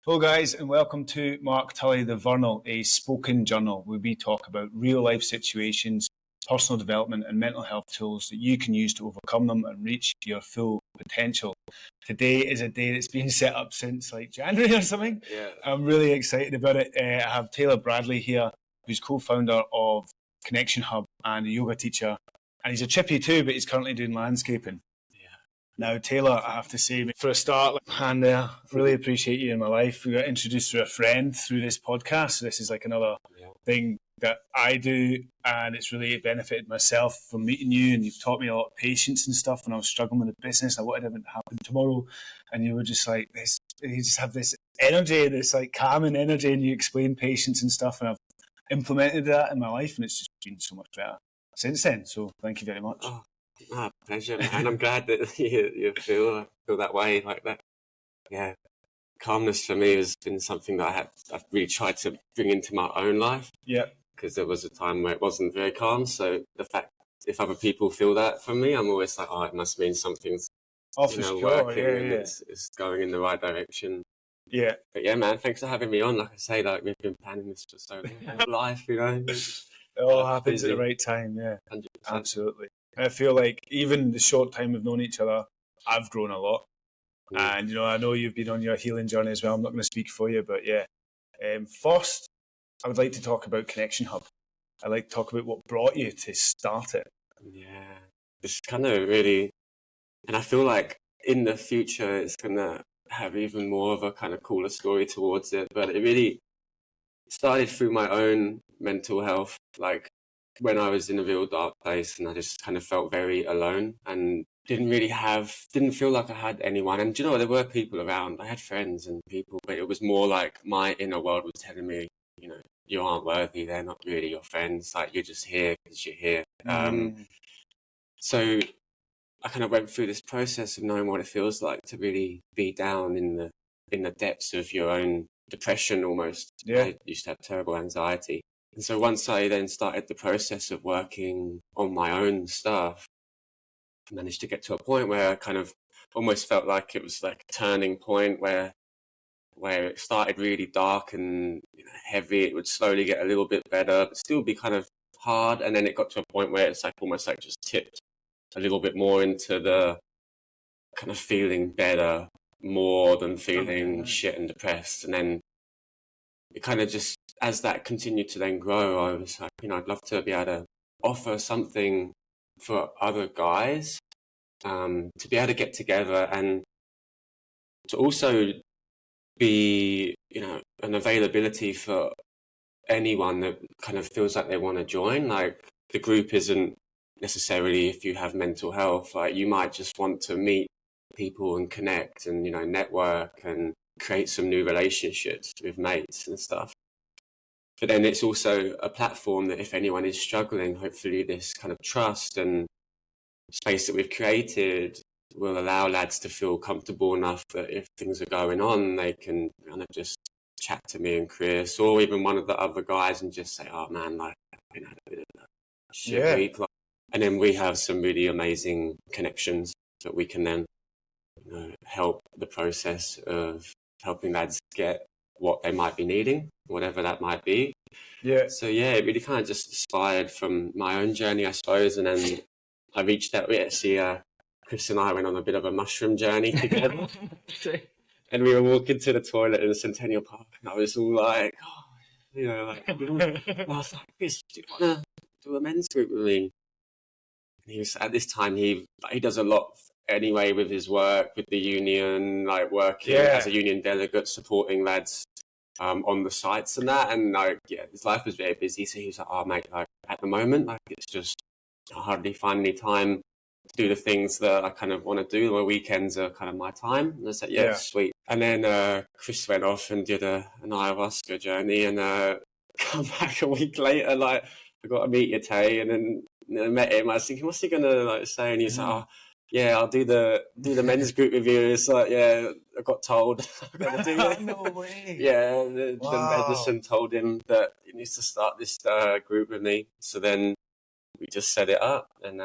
Hello guys, and welcome to Mark Tully the Vernal, a spoken journal where we talk about real life situations, personal development and mental health tools that you can use to overcome them and reach your full potential. Today is a day that's been set up since like January or something. Yeah. I'm really excited about it. I have Taylor Bradley here, who's co-founder of Connection Hub and a yoga teacher. And he's a chippy too, but he's currently doing landscaping. Now, Taylor, I have to say, for a start, and really appreciate you in my life. We got introduced to a friend through this podcast. So this is like another thing that I do, and it's really benefited myself from meeting you. And you've taught me a lot of patience and stuff when I was struggling with the business. I wanted everything to happen tomorrow, and you were just like this. You just have this energy, this like calming energy, and you explain patience and stuff. And I've implemented that in my life, and it's just been so much better since then. So thank you very much. Pleasure, man. I'm glad that you feel that way, like that. Yeah, calmness for me has been something that I've really tried to bring into my own life. Yeah, because there was a time where it wasn't very calm. So the fact if other people feel that from me, I'm always like, oh, it must mean something's working and it's going in the right direction. Yeah, but yeah, man, thanks for having me on. Like I say, like we've been planning this for so long. Life, it all happens at the right time. Yeah, 100%. Absolutely. I feel like even the short time we've known each other, I've grown a lot. And, I know you've been on your healing journey as well. I'm not going to speak for you, but yeah. First, I would like to talk about Connection Hub. I'd like to talk about what brought you to start it. Yeah, it's kind of really, and I feel like in the future, it's going to have even more of a kind of cooler story towards it. But it really started through my own mental health, like when I was in a real dark place and I just kind of felt very alone and didn't feel like I had anyone. And there were people around. I had friends and people, but it was more like my inner world was telling me, you aren't worthy. They're not really your friends. Like you're just here because you're here. So I kind of went through this process of knowing what it feels like to really be down in the depths of your own depression almost. Yeah. I used to have terrible anxiety. And so once I then started the process of working on my own stuff, I managed to get to a point where I kind of almost felt like it was like a turning point where it started really dark and heavy. It would slowly get a little bit better, but still be kind of hard. And then it got to a point where it's like almost like just tipped a little bit more into the kind of feeling better more than feeling shit and depressed. And then it kind of just, as that continued to then grow, I was like, I'd love to be able to offer something for other guys, to be able to get together and to also be, an availability for anyone that kind of feels like they want to join. Like the group isn't necessarily if you have mental health, like you might just want to meet people and connect and, network and create some new relationships with mates and stuff. But then it's also a platform that if anyone is struggling, hopefully this kind of trust and space that we've created will allow lads to feel comfortable enough that if things are going on, they can kind of just chat to me and Chris or even one of the other guys and just say, oh man, like I've been had a bit of a shit week. And then we have some really amazing connections that we can then help the process of helping lads get what they might be needing, whatever that might be. Yeah. So yeah, it really kind of just inspired from my own journey, I suppose. And then I reached out. Chris and I went on a bit of a mushroom journey together. And we were walking to the toilet in the Centennial Park, and I was all like, I was like, Chris, do you want to do a men's group with me? And he was, at this time, he does a lot anyway with his work with the union, like working as a union delegate, supporting lads on the sites and that. And his life was very busy. So he was like, oh mate, like at the moment, like it's just I hardly find any time to do the things that I kind of want to do. My weekends are kind of my time. And I was like, sweet. And then Chris went off and did an ayahuasca journey and come back a week later, like I got to meet you, Tay, and then I met him. I was thinking, what's he gonna say? And he's like, oh, yeah, I'll do the men's group with you. It's like, I got told I've got to do it. No way. Yeah, the medicine told him that he needs to start this group with me. So then we just set it up and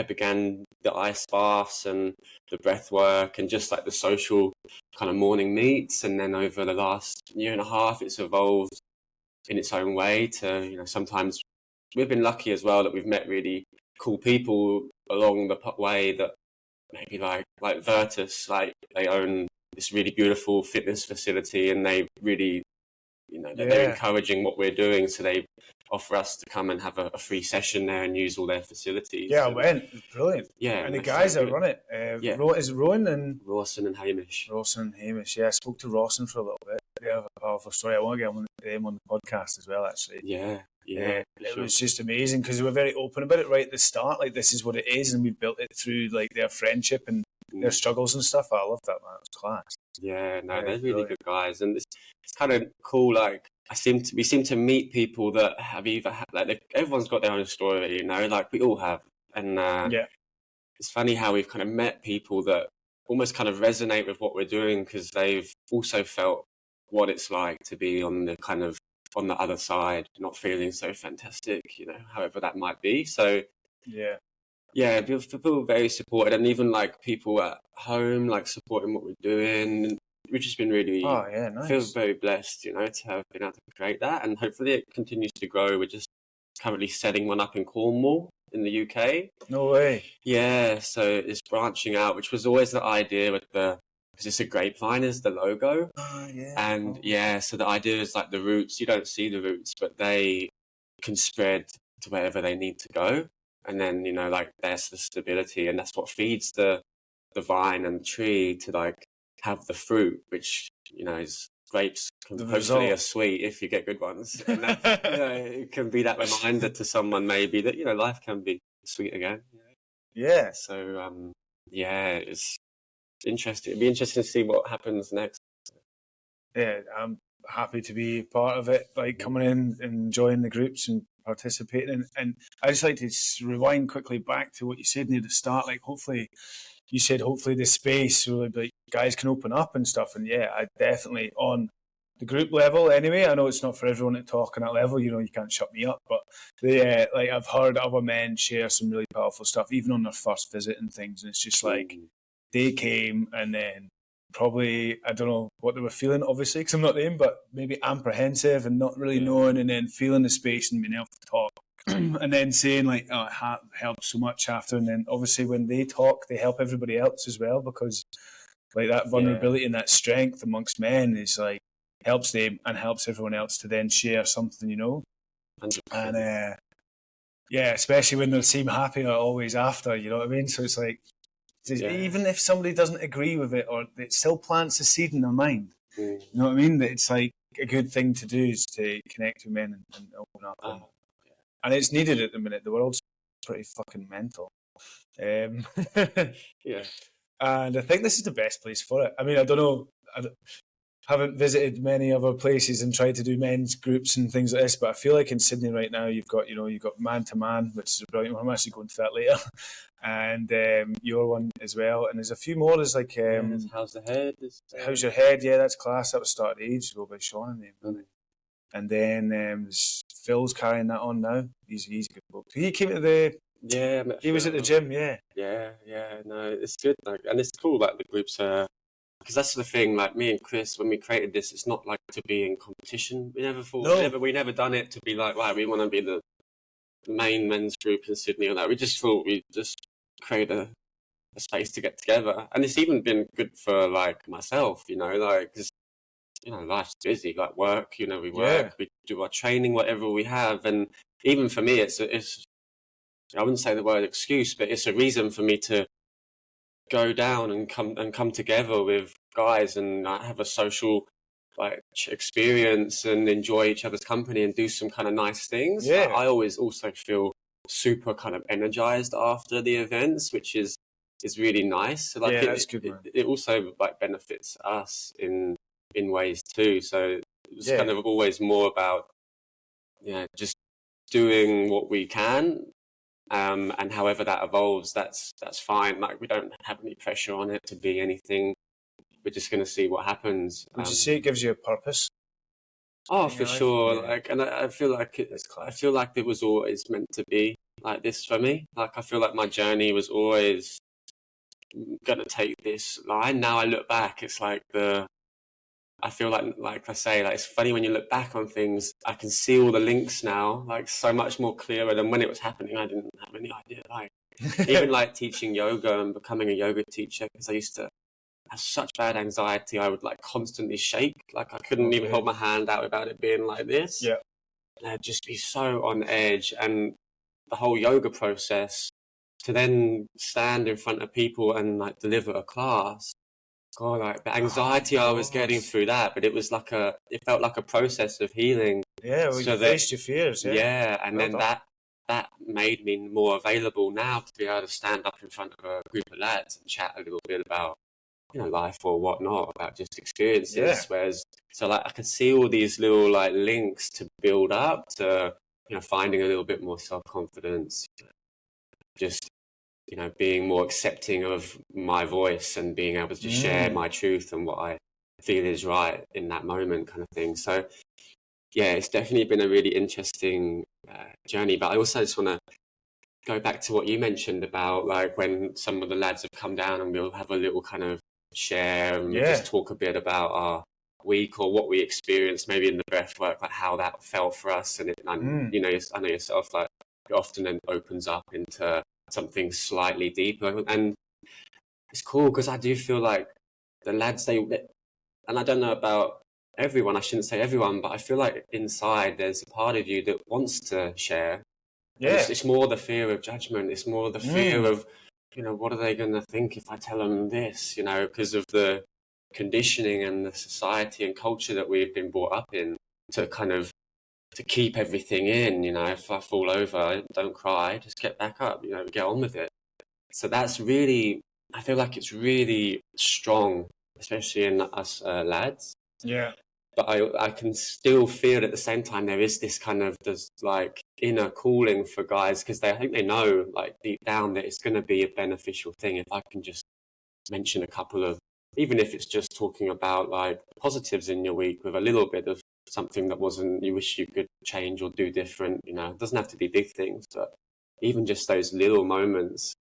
began the ice baths and the breath work and just like the social kind of morning meets, and then over the last year and a half, it's evolved in its own way to, you know, sometimes we've been lucky as well that we've met really cool people along the way that maybe like Virtus, like they own this really beautiful fitness facility, and they really, you know, they're encouraging what we're doing, so they offer us to come and have a free session there and use all their facilities. Yeah, I went. It was brilliant. Yeah, and the guys that run it, is it Rowan and Rawson and Hamish. Yeah, I spoke to Rawson for a little bit. They have a powerful story. I want to get them on the podcast as well, actually. Yeah. It was just amazing because they were very open about it right at the start. Like, this is what it is, and we built it through like their friendship and their struggles and stuff. I love that, man. It was class. Yeah, no, they're really good guys, and it's kind of cool. Like, we seem to meet people that have either had, like, everyone's got their own story, you know, like we all have, and it's funny how we've kind of met people that almost kind of resonate with what we're doing because they've also felt what it's like to be on the other side, not feeling so fantastic, you know, however that might be. So yeah, people very supported, and even like people at home, like supporting what we're doing. We've just been really, nice. Feel very blessed, you know, to have been able to create that, and hopefully it continues to grow. We're just currently setting one up in Cornwall in the UK. No way. Yeah, so it's branching out, which was always the idea with because it's a grapevine is the logo. So the idea is like the roots, you don't see the roots, but they can spread to wherever they need to go. And then, you know, like there's the stability, and that's what feeds the vine and the tree to like have the fruit, which, you know, is grapes hopefully are sweet if you get good ones. And that, you know, it can be that reminder to someone maybe that, you know, life can be sweet again. Yeah. So, it's interesting. It'd be interesting to see what happens next. Yeah, I'm happy to be part of it, like coming in and enjoying the groups and participating. And I just like to rewind quickly back to what you said near the start. Like, hopefully the space where like guys can open up and stuff. And yeah, I definitely, on the group level anyway, I know it's not for everyone to talk on that level, you know, you can't shut me up, but like I've heard other men share some really powerful stuff, even on their first visit and things. And it's just like, they came and then probably, I don't know what they were feeling, obviously, because I'm not them, but maybe apprehensive and not really knowing, and then feeling the space and being able to talk. And then saying like, oh, it helped so much after. And then obviously when they talk, they help everybody else as well, because like that vulnerability and that strength amongst men is like, helps them and helps everyone else to then share something, you know. 100%. And especially when they seem happier always after, you know what I mean? So it's like, even if somebody doesn't agree with it, or it still plants a seed in their mind, you know what I mean? That it's like a good thing to do is to connect with men and open up. And it's needed at the minute. The world's pretty fucking mental. And I think this is the best place for it. I mean, I don't know. Haven't visited many other places and tried to do men's groups and things like this, but I feel like in Sydney right now you've got Man to Man, which is a brilliant one. I'm actually going to that later, and your one as well. And there's a few more. There's like How's the Head? How's Your Head? Yeah, that's class. That was started ages ago by Sean and them. And then Phil's carrying that on now. He's a good book. He came to the he was at the gym. No, it's good. Like, and it's cool that the groups because that's the thing, like me and Chris, when we created this, it's not like to be in competition. We never thought, we never done it to be like, right, we want to be the main men's group in Sydney or that. We just thought we'd just create a space to get together. And it's even been good for like myself, you know, like, cause, you know, life's busy, like work, you know, we work, we do our training, whatever we have. And even for me, it's I wouldn't say the word excuse, but it's a reason for me to go down and come together with guys and have a social like experience and enjoy each other's company and do some kind of nice things. I always also feel super kind of energized after the events, which is really nice. So, like, that's good, man. It also like benefits us in ways too. So it's kind of always more about just doing what we can. And however that evolves, that's fine. Like, we don't have any pressure on it to be anything. We're just going to see what happens. Would you say it gives you a purpose? Oh, for sure. Like, and I feel like it was always meant to be like this for me. Like, I feel like my journey was always going to take this line. Now I look back, it's like I feel like I say, like, it's funny when you look back on things, I can see all the links now, like so much more clearer than when it was happening. I didn't have any idea. Like, even like teaching yoga and becoming a yoga teacher, because I used to have such bad anxiety. I would like constantly shake. Like I couldn't even hold my hand out without it being like this. Yeah. And I'd just be so on edge. And the whole yoga process, to then stand in front of people and like deliver a class, God, like the anxiety I was getting through that, but it was like it felt like a process of healing. Yeah, well, you faced your fears. Yeah, and then that made me more available now to be able to stand up in front of a group of lads and chat a little bit about, you know, life or whatnot, about just experiences. Yeah. Whereas, so like I could see all these little like links to build up to, you know, finding a little bit more self-confidence, just, you know, being more accepting of my voice and being able to share my truth and what I feel is right in that moment, kind of thing. So yeah, it's definitely been a really interesting journey. But I also just want to go back to what you mentioned about like when some of the lads have come down and we'll have a little kind of share and we'll just talk a bit about our week or what we experienced maybe in the breath work, like how that felt for us. And you know, I know yourself, like it often then opens up into something slightly deeper. And it's cool because I do feel like the lads, and I don't know about everyone, I shouldn't say everyone, but I feel like inside there's a part of you that wants to share. Yeah. It's more the fear of judgment. It's more the fear of, you know, what are they going to think if I tell them this, you know, because of the conditioning and the society and culture that we've been brought up in to kind of to keep everything in, you know, if I fall over, don't cry, just get back up, you know, get on with it. So that's really, I feel like it's really strong, especially in us lads. Yeah. But I can still feel at the same time there is this kind of this like inner calling for guys because I think they know like deep down that it's going to be a beneficial thing if I can just mention a couple of, even if it's just talking about like positives in your week with a little bit of something that wasn't, you wish you could change or do different, you know, it doesn't have to be big things, but even just those little moments,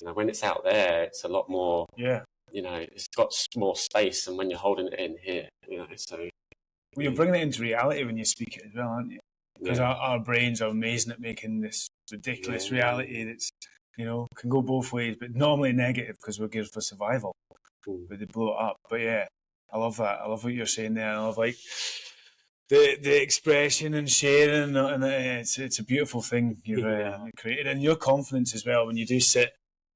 you know, when it's out there, it's a lot more, you know, it's got more space than when you're holding it in here, you know, so. Well, you're bringing it into reality when you speak it as well, aren't you? Because our brains are amazing at making this ridiculous reality that's, you know, can go both ways, but normally negative because we're geared for survival. But they blow it up. But yeah, I love that. I love what you're saying there. I love like the expression and sharing, and it's a beautiful thing you've created, and your confidence as well when you do sit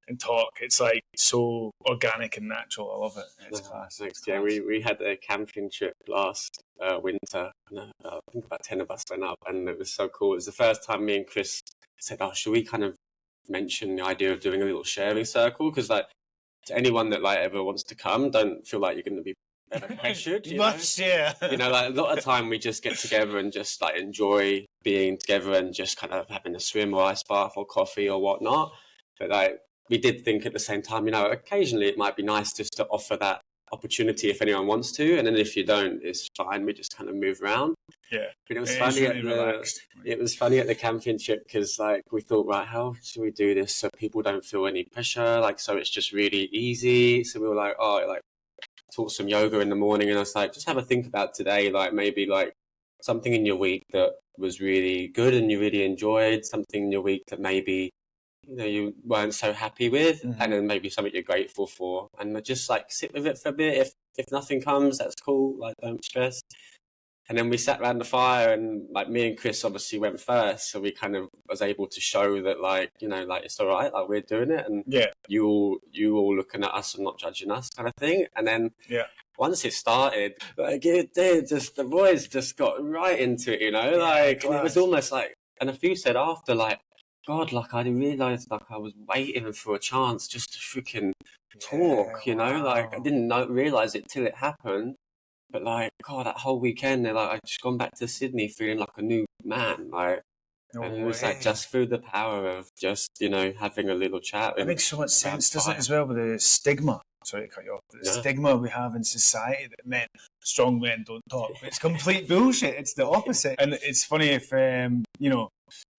and talk. It's like so organic and natural. I love it. It's class. Thanks. Yeah, we had a camping trip last winter. I think about 10 of us went up, and it was so cool. It was the first time me and Chris said, "Oh, should we kind of mention the idea of doing a little sharing circle?" Because like to anyone that like ever wants to come, don't feel like you're going to be pressured. You must, know? You know, like a lot of time we just get together and just like enjoy being together and just kind of having a swim or ice bath or coffee or whatnot. But like, we did think at the same time, you know, occasionally it might be nice just to offer that opportunity if anyone wants to, and then if you don't, it's fine. We just kind of move around. Yeah, but it was funny. It was funny at the camping trip because, like, we thought, right, how should we do this so people don't feel any pressure? Like, so it's just really easy. So we were like, oh, like, taught some yoga in the morning, and I was like, just have a think about today, like maybe like something in your week that was really good and you really enjoyed, something in your week that maybe, you know, you weren't so happy with, and then maybe something you're grateful for, and just like sit with it for a bit. If nothing comes, that's cool, like don't stress. And then we sat around the fire, and like me and Chris obviously went first, so we kind of was able to show that, like, you know, like it's all right, like we're doing it, and you all looking at us and not judging us, kind of thing. And then once it started, like it did, just the boys just got right into it, you know, like it was almost like, and a few said after, like, God, like I realised like I was waiting for a chance just to freaking talk, you know, like I didn't realise it till it happened. But like, God, that whole weekend, like I just gone back to Sydney feeling like a new man, like, and it was like just through the power of just, you know, having a little chat. It makes so much sense, doesn't it, as well, with the stigma. Sorry to cut you off. The stigma we have in society that strong men don't talk. It's complete bullshit. It's the opposite. And it's funny if, you know,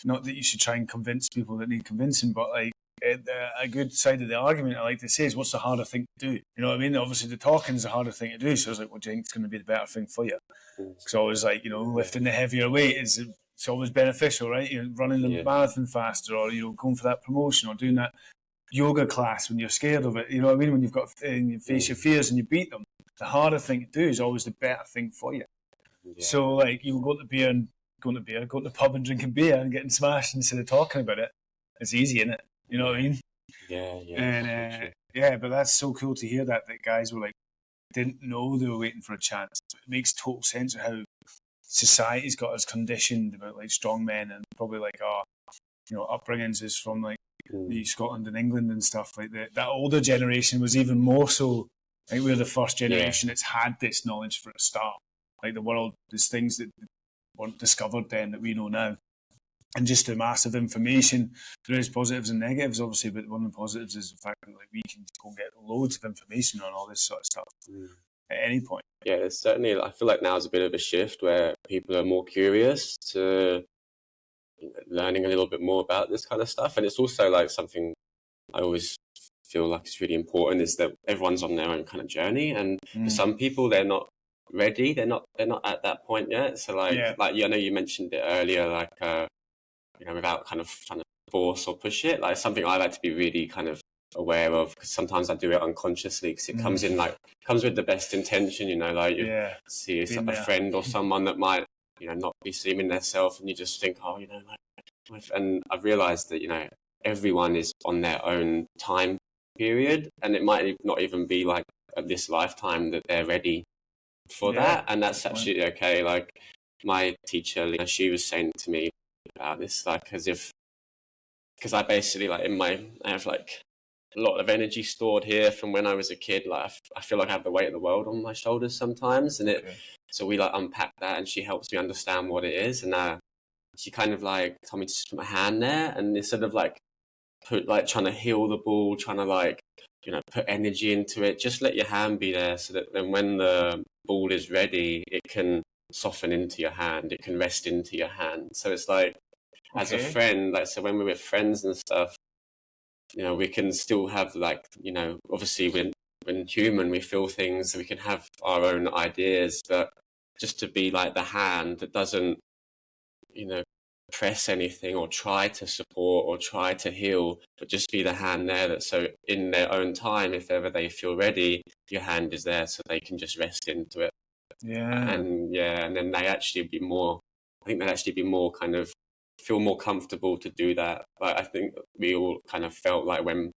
not that you should try and convince people that need convincing, but like a good side of the argument I like to say is, what's the harder thing to do? You know what I mean? Obviously, the talking is the harder thing to do. So I was like, what do you think is going to be the better thing for you? Because I was like, lifting the heavier weight it's always beneficial, right? You're running the marathon faster, or going for that promotion, or doing that yoga class when you're scared of it. You know what I mean? When you've got you face your fears and you beat them, the harder thing to do is always the better thing for you. Yeah. So like you go to the pub and drinking beer and getting smashed instead of talking about it. It's easy, isn't it? You know what I mean? Yeah. And but that's so cool to hear that guys were like didn't know they were waiting for a chance. It makes total sense of how society's got us conditioned about like strong men, and probably like our upbringings is from like Scotland and England and stuff like that. That older generation was even more so. I think we're the first generation that's had this knowledge for a start. Like the world, there's things that weren't discovered then that we know now. And just the massive information. There is positives and negatives, obviously, but one of the positives is the fact that like we can go get loads of information on all this sort of stuff at any point. Yeah, it's certainly. I feel like now is a bit of a shift where people are more curious to learning a little bit more about this kind of stuff, and it's also like something I always feel like it's really important is that everyone's on their own kind of journey, and for some people they're not ready, they're not at that point yet. So like I know you mentioned it earlier, like without kind of trying to force or push it, like something I like to be really kind of aware of, because sometimes I do it unconsciously because it comes with the best intention, like you see a friend or someone that might not be seeming their self, and you just think, and I've realized that everyone is on their own time period, and it might not even be like at this lifetime that they're ready for that, and that's absolutely okay. Like my teacher, she was saying to me about this, like because I basically I have like a lot of energy stored here from when I was a kid. Like I feel like I have the weight of the world on my shoulders sometimes, and so we like unpack that, and she helps me understand what it is, and she kind of like told me to just put my hand there, and instead of like trying to heal the ball, trying to put energy into it, just let your hand be there, so that then when the ball is ready, it can soften into your hand, it can rest into your hand. So it's like as a friend, so when we're with friends and stuff, we can still have obviously when human, we feel things, we can have our own ideas, but just to be like the hand that doesn't press anything or try to support or try to heal, but just be the hand there, that so in their own time, if ever they feel ready, your hand is there so they can just rest into it. And then they'd actually be more kind of feel more comfortable to do that. But I think we all kind of felt like when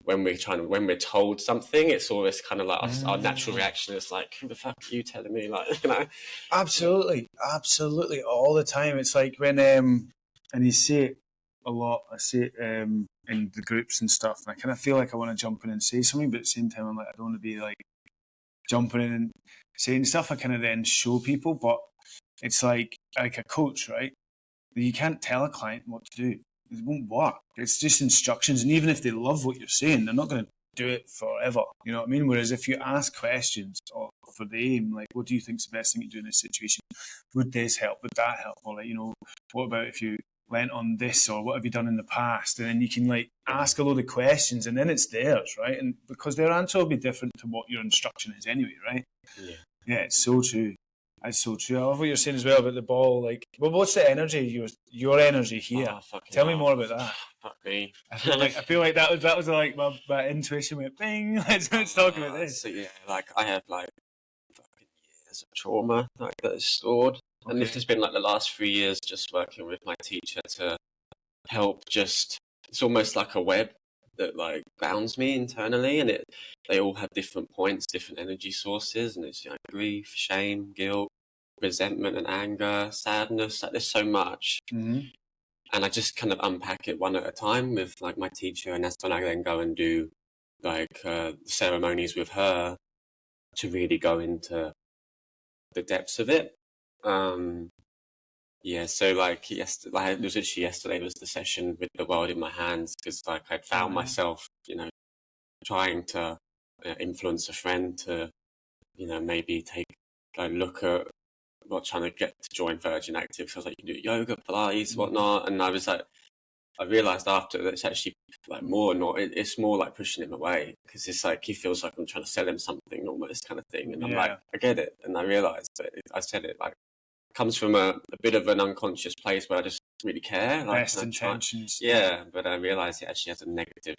we're told something, it's always kind of like our natural reaction is like, who the fuck are you telling me? Absolutely all the time. It's like when and you see it a lot. I see it in the groups and stuff, and I kind of feel like I want to jump in and say something, but at the same time I'm like, I don't want to be like jumping in and saying stuff. I kind of then show people, but it's like a coach, right? You can't tell a client what to do. It won't work. It's just instructions. And even if they love what you're saying, they're not going to do it forever. You know what I mean? Whereas if you ask questions for the aim, like, what do you think is the best thing to do in this situation? Would this help? Would that help? Or like, what about if you went on this, or what have you done in the past? And then you can like ask a load of questions, and then it's theirs, right? And because their answer will be different to what your instruction is anyway, right? Yeah, it's so true. That's so true. I love what you're saying as well about the ball. Like, well, what's the energy? Your energy here. Tell me more about that. Fuck me. I feel like that was like my intuition went bing. Let's talk about this. So like I have like fucking years of trauma that is stored, and this has been like the last 3 years just working with my teacher to help. It's almost like a web that like bounds me internally, and they all have different points, different energy sources, and it's grief, shame, guilt, resentment and anger, sadness. Like there's so much, and I just kind of unpack it one at a time with like my teacher, and that's when I then go and do like ceremonies with her to really go into the depths of it. So like it was literally yesterday was the session with the world in my hands, because like I'd found myself trying to influence a friend to maybe take a look at trying to get to join Virgin Active. So I was like, you can do yoga, Pilates, whatnot, and I was like I realized after that it's actually like more not, it's more like pushing him away, because it's like he feels like I'm trying to sell him something almost, kind of thing. And I'm like, I get it. And I realized that I said it like comes from a bit of an unconscious place where I just really care. Like, best intentions. Yeah, but I realized it actually has a negative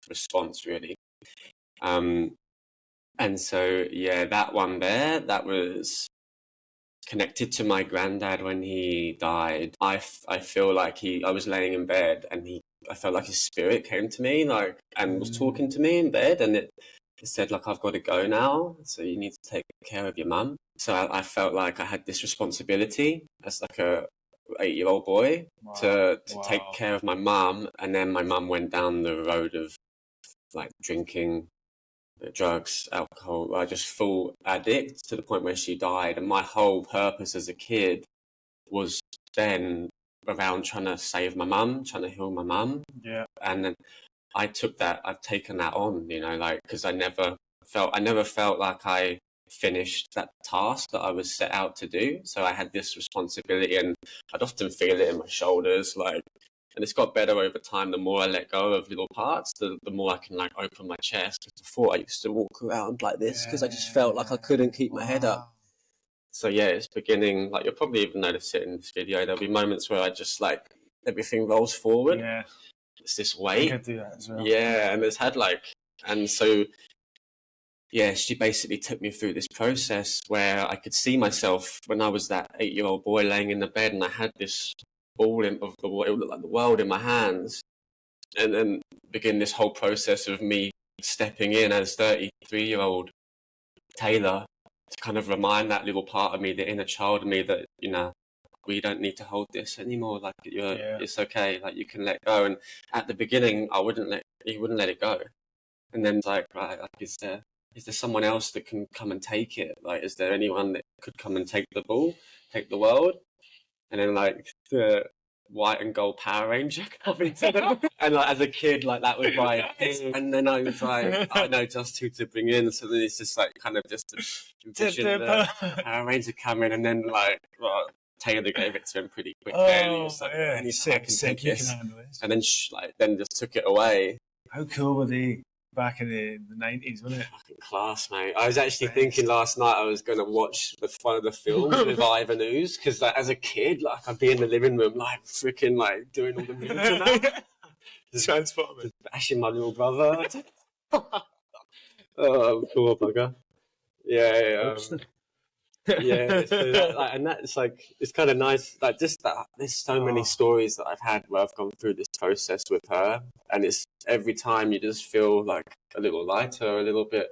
response, really. And so, yeah, that one there, that was connected to my granddad when he died. I feel like I was laying in bed and I felt like his spirit came to me, like, and was talking to me in bed, and it said like, I've got to go now, so you need to take care of your mum. So I felt like I had this responsibility as like a 8-year-old boy to take care of my mum, and then my mum went down the road of like drinking, drugs, alcohol, just full addict to the point where she died. And my whole purpose as a kid was then around trying to save my mum, trying to heal my mum. Yeah. And then I've taken that on, you know, like, because I never felt like I finished that task that I was set out to do. So I had this responsibility, and I'd often feel it in my shoulders, like, and it's got better over time. The more I let go of little parts, the more I can like open my chest. Because before I used to walk around like this because I just felt like I couldn't keep my head up. So yeah, it's beginning, like, you'll probably even notice it in this video. There'll be moments where I just like, everything rolls forward. Yeah. It's this weight. I could do that as well. Yeah, and it's had like, and so yeah, she basically took me through this process where I could see myself when I was that 8-year-old boy laying in the bed, and I had this ball of what it looked like the world in my hands, and then begin this whole process of me stepping in as 33-year-old Taylor to kind of remind that little part of me, the inner child of me, that, you know, we don't need to hold this anymore. Like, it's okay. Like, you can let go. And at the beginning, he wouldn't let it go. And then it's like, right, like, is there someone else that can come and take it? Like, is there anyone that could come and take the ball, take the world? And then like the white and gold Power Ranger coming to them. And like, as a kid, like, that was my thing. And then I was like, I know just who to bring in. So then it's just like kind of just envision the Power Ranger coming, and then like, well, Taylor gave it to him pretty quick. And he was like, sick, you can handle this. And then then just took it away. How cool were they back in the 90s, wasn't it? Fucking class, mate. I was actually thinking last night I was going to watch one of the films with Ivan Ooze, because like, as a kid, like, I'd be in the living room, like, freaking like doing all the moves and that. Transforming. Bashing my little brother. Oh, poor bugger. Yeah. Yeah, so like, and that's like, it's kind of nice, like, just that there's so many stories that I've had where I've gone through this process with her, and it's every time you just feel like a little lighter, a little bit,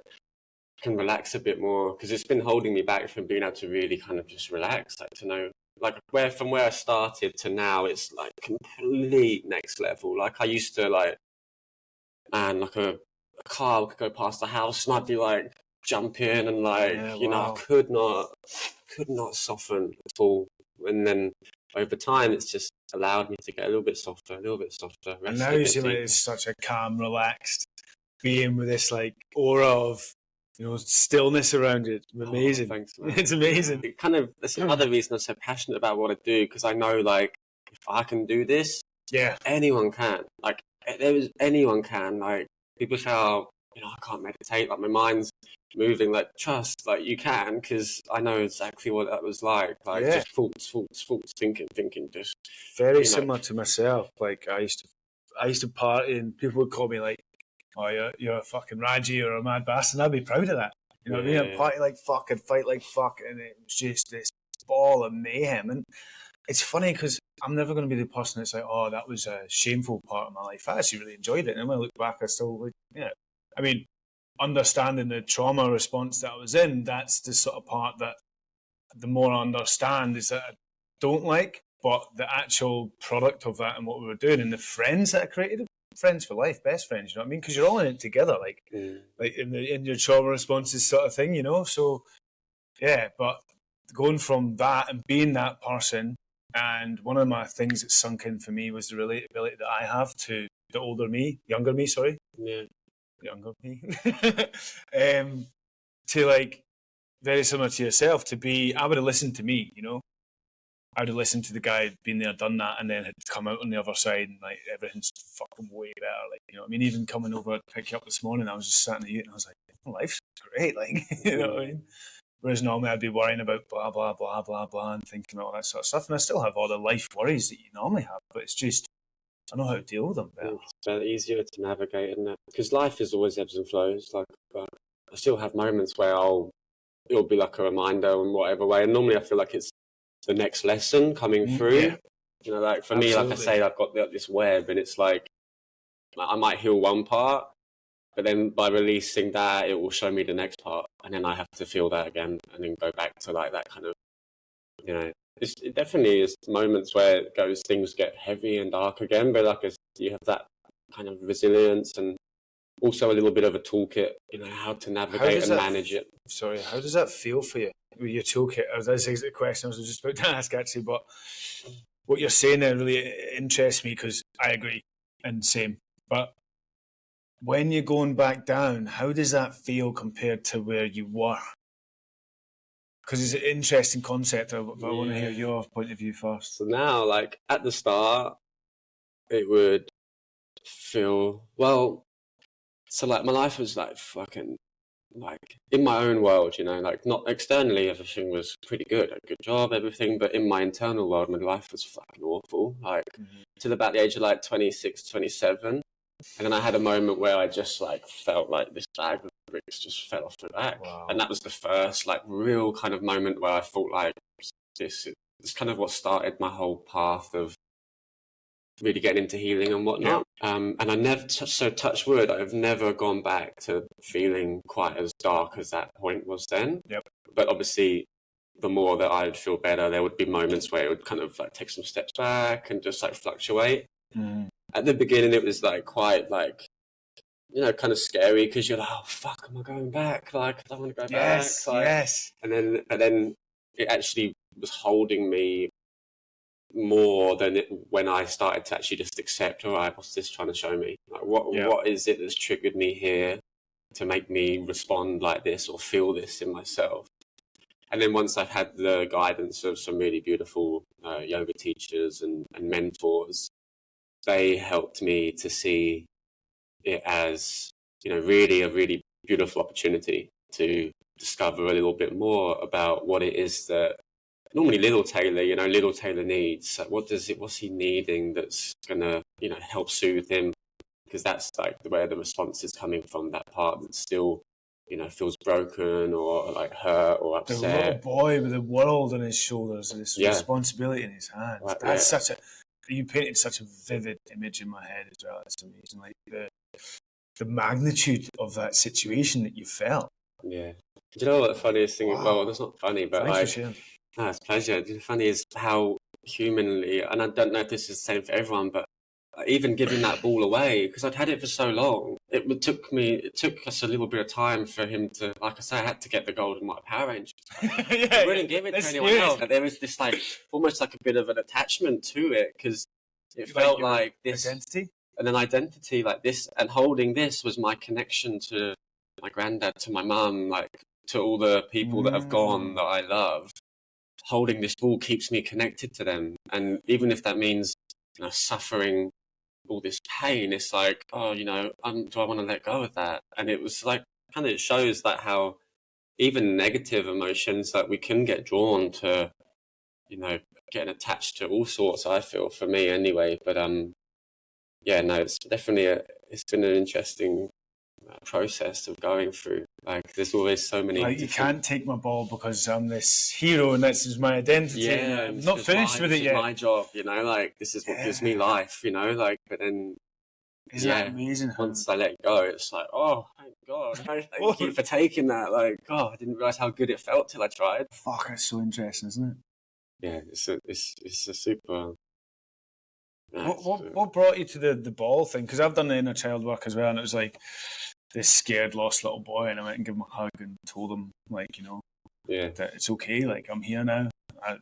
can relax a bit more, because it's been holding me back from being able to really kind of just relax, like, to know, like, from where I started to now, it's like complete next level. Like, I used to, like, man, like a car could go past the house and I'd be like, jump in, and like, you know, I could not soften at all. And then over time, it's just allowed me to get a little bit softer. And now you seem like it's such a calm, relaxed being with this like aura of, you know, stillness around it. Amazing. Thanks, man. It's amazing. It kind of, that's another reason I'm so passionate about what I do, because I know, like, if I can do this, anyone can. Like, anyone can. Like, people say, oh, you know, I can't meditate, like, my mind's moving. Like, trust, like, you can, because I know exactly what that was like. Like, just thoughts, thinking, just very similar to myself. Like, I used to party, and people would call me like, oh, you're a fucking Raji or a mad bastard, and I'd be proud of that. You know what I mean? I'd party like fuck, I'd fight like fuck, and it was just this ball of mayhem. And it's funny because I'm never going to be the person that's like, oh, that was a shameful part of my life. I actually really enjoyed it, and when I look back, I still like, I mean, understanding the trauma response that I was in, that's the sort of part that the more I understand is that I don't like, but the actual product of that and what we were doing and the friends that I created, friends for life, best friends, you know what I mean? Because you're all in it together, like in your trauma responses sort of thing, you know? So, yeah, but going from that and being that person, and one of my things that sunk in for me was the relatability that I have to the younger me, to like, very similar to yourself, to be, I would have listened to me, you know, I'd have listened to the guy who'd been there, done that, and then had come out on the other side, and like everything's fucking way better. Like, you know what I mean? Even coming over to pick you up this morning, I was just sat in the ute and I was like, life's great. Like, you know what I mean? Whereas normally I'd be worrying about blah, blah, blah, blah, blah, and thinking all that sort of stuff. And I still have all the life worries that you normally have, but it's just, I know how to deal with them better. It's easier to navigate, isn't it? Because life is always ebbs and flows. Like, I still have moments where it'll be like a reminder in whatever way. And normally I feel like it's the next lesson coming through. Yeah. You know, like for me, like I say, I've got this web, and it's like I might heal one part, but then by releasing that, it will show me the next part, and then I have to feel that again, and then go back to like that kind of, you know, it definitely is moments where it goes, things get heavy and dark again, but like you have that kind of resilience and also a little bit of a toolkit, you know, how to navigate and manage it. Sorry, how does that feel for you with your toolkit? That's the question I was just about to ask, actually, but what you're saying there really interests me because I agree, and same. But when you're going back down, how does that feel compared to where you were? Because it's an interesting concept, but I want to hear your point of view first. So now, like at the start, it would feel, well, so like my life was like fucking, like in my own world, you know, like not externally, everything was pretty good, a good job, everything, but in my internal world, my life was fucking awful, like till about the age of like 26, 27. And then I had a moment where I just like felt like this bag of bricks just fell off the back. Wow. And that was the first like real kind of moment where I thought like this is kind of what started my whole path of really getting into healing and whatnot. Yeah. And I never, so touch wood, I've never gone back to feeling quite as dark as that point was then. Yep. But obviously, the more that I'd feel better, there would be moments where it would kind of like take some steps back and just like fluctuate. At the beginning, it was like quite like, you know, kind of scary because you're like, oh fuck, am I going back? Like, I don't want to go back. Like, yes. And then it actually was holding me more than when I started to actually just accept, all right, what's this trying to show me? Like, what is it that's triggered me here to make me respond like this or feel this in myself? And then once I've had the guidance of some really beautiful yoga teachers and mentors, they helped me to see it as, you know, really a really beautiful opportunity to discover a little bit more about what it is that normally little Taylor needs. What's he needing that's gonna, you know, help soothe him? Because that's like where the response is coming from, that part that still, you know, feels broken or like hurt or upset. The little boy with the world on his shoulders and this responsibility in his hands. Like, that's you painted such a vivid image in my head as well. It's amazing, like the magnitude of that situation that you felt. Yeah. Do you know what the funniest thing? Wow. Well, it's not funny, but thanks for sharing. No, it's a pleasure. The funny is how humanly, and I don't know if this is the same for everyone, but even giving that ball away, because I'd had it for so long, it took us a little bit of time for him to, like I say, I had to get the gold and white Power Rangers. I wouldn't give it to anyone else. But there was this like, almost like a bit of an attachment to it, because it felt like this identity, and an identity like this, and holding this was my connection to my granddad, to my mum, like to all the people that have gone that I love. Holding this ball keeps me connected to them, and even if that means, you know, suffering all this pain, it's like, oh, you know, do I want to let go of that? And it was like, kind of, it shows that how even negative emotions, that we can get drawn to, you know, getting attached to all sorts, I feel, for me anyway. But yeah, no, it's definitely it's been an interesting process of going through. Like, there's always so many. Like, you can't take my ball because I'm this hero and this is my identity. Yeah, I'm not finished with it yet. This is my job, you know. Like, this is what gives me life, you know. Like, but then, isn't that amazing? Once I let go, it's like, oh, thank God. Thank you for taking that. Like, oh, I didn't realize how good it felt till I tried. Fuck, it's so interesting, isn't it? Yeah, it's a super. What brought you to the ball thing? Because I've done the inner child work as well, and it was like this scared, lost little boy, and I went and gave him a hug and told him, like, you know, that it's okay. Like, I'm here now. I've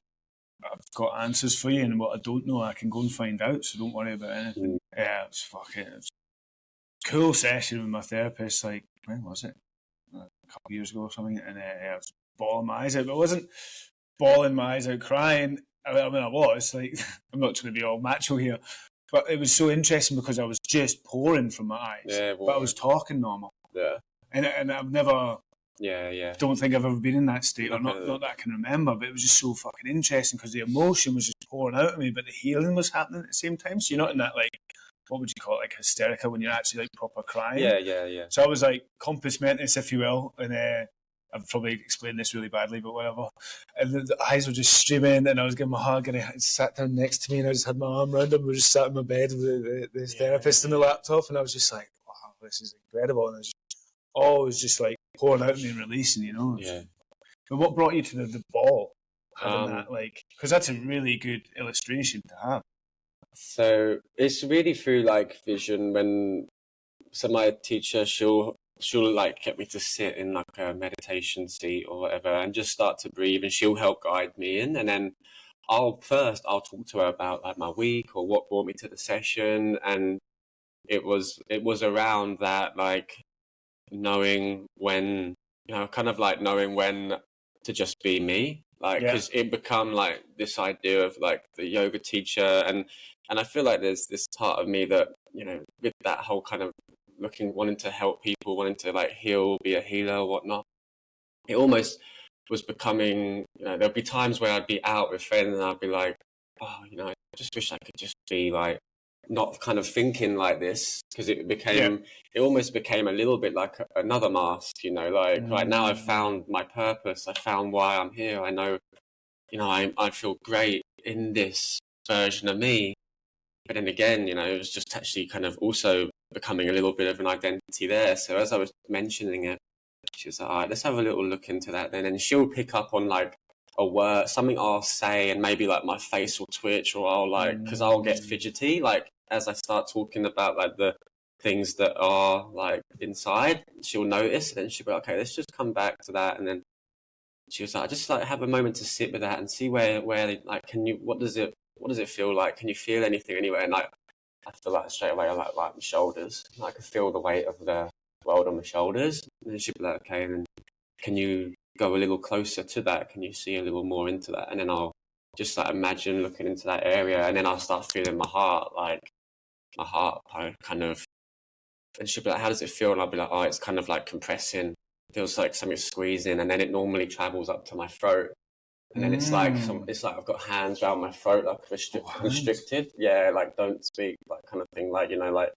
got answers for you, and what I don't know, I can go and find out. So don't worry about anything. Yeah, it was fucking. It was a cool session with my therapist. Like, when was it? A couple of years ago or something, and I was bawling my eyes out. But I wasn't bawling my eyes out crying. I mean, I was like, I'm not trying to be all macho here, but it was so interesting because I was just pouring from my eyes, Yeah, but I was talking normal. Yeah. And I've never, don't think I've ever been in that state, or not that I can remember, but it was just so fucking interesting because the emotion was just pouring out of me, but the healing was happening at the same time. So you're not in that, like, what would you call it, like hysterical, when you're actually like proper crying. Yeah. So I was like compass mentis, if you will, and I've probably explained this really badly, but whatever. And the eyes were just streaming, and I was giving him a hug, and he sat down next to me, and I just had my arm around him. We just sat in my bed with the therapist and the laptop, and I was just like, wow, this is incredible. And I was just always just like pouring out of me and releasing, you know. Yeah. But what brought you to the ball? Having that, like, because that's a really good illustration to have. So it's really through like vision. So my teacher, she'll like get me to sit in like a meditation seat or whatever and just start to breathe, and she'll help guide me in. And then I'll talk to her about like my week or what brought me to the session. And it was around that, like knowing when, kind of like knowing when to just be me, like, because it become like this idea of like the yoga teacher. And I feel like there's this part of me that, with that whole kind of wanting to help people, wanting to like heal, be a healer or whatnot, it almost was becoming, there'll be times where I'd be out with friends and I'd be like, oh, I just wish I could just be like, not kind of thinking like this, because it almost became a little bit like another mask, like right now I've found my purpose. I found why I'm here. I know, I feel great in this version of me. But then again, it was just actually kind of also becoming a little bit of an identity there. So as I was mentioning it, she was like, all right, let's have a little look into that then. And she'll pick up on like a word, something I'll say, and maybe like my face will twitch, or I'll like, because I'll get fidgety, like as I start talking about like the things that are like inside, she'll notice, and then she'll be like, okay, let's just come back to that. And then she was like, just like have a moment to sit with that and see where like, what does it feel like? Can you feel anything anywhere? And like, I feel like straight away, I like my shoulders. I can feel the weight of the world on my shoulders. And then she'd be like, okay, and then can you go a little closer to that? Can you see a little more into that? And then I'll just like imagine looking into that area, and then I'll start feeling my heart kind of, and she'll be like, how does it feel? And I'll be like, oh, it's kind of like compressing. It feels like something squeezing, and then it normally travels up to my throat. And then it's like I've got hands around my throat, like restricted. Yeah, like don't speak, like kind of thing. Like, like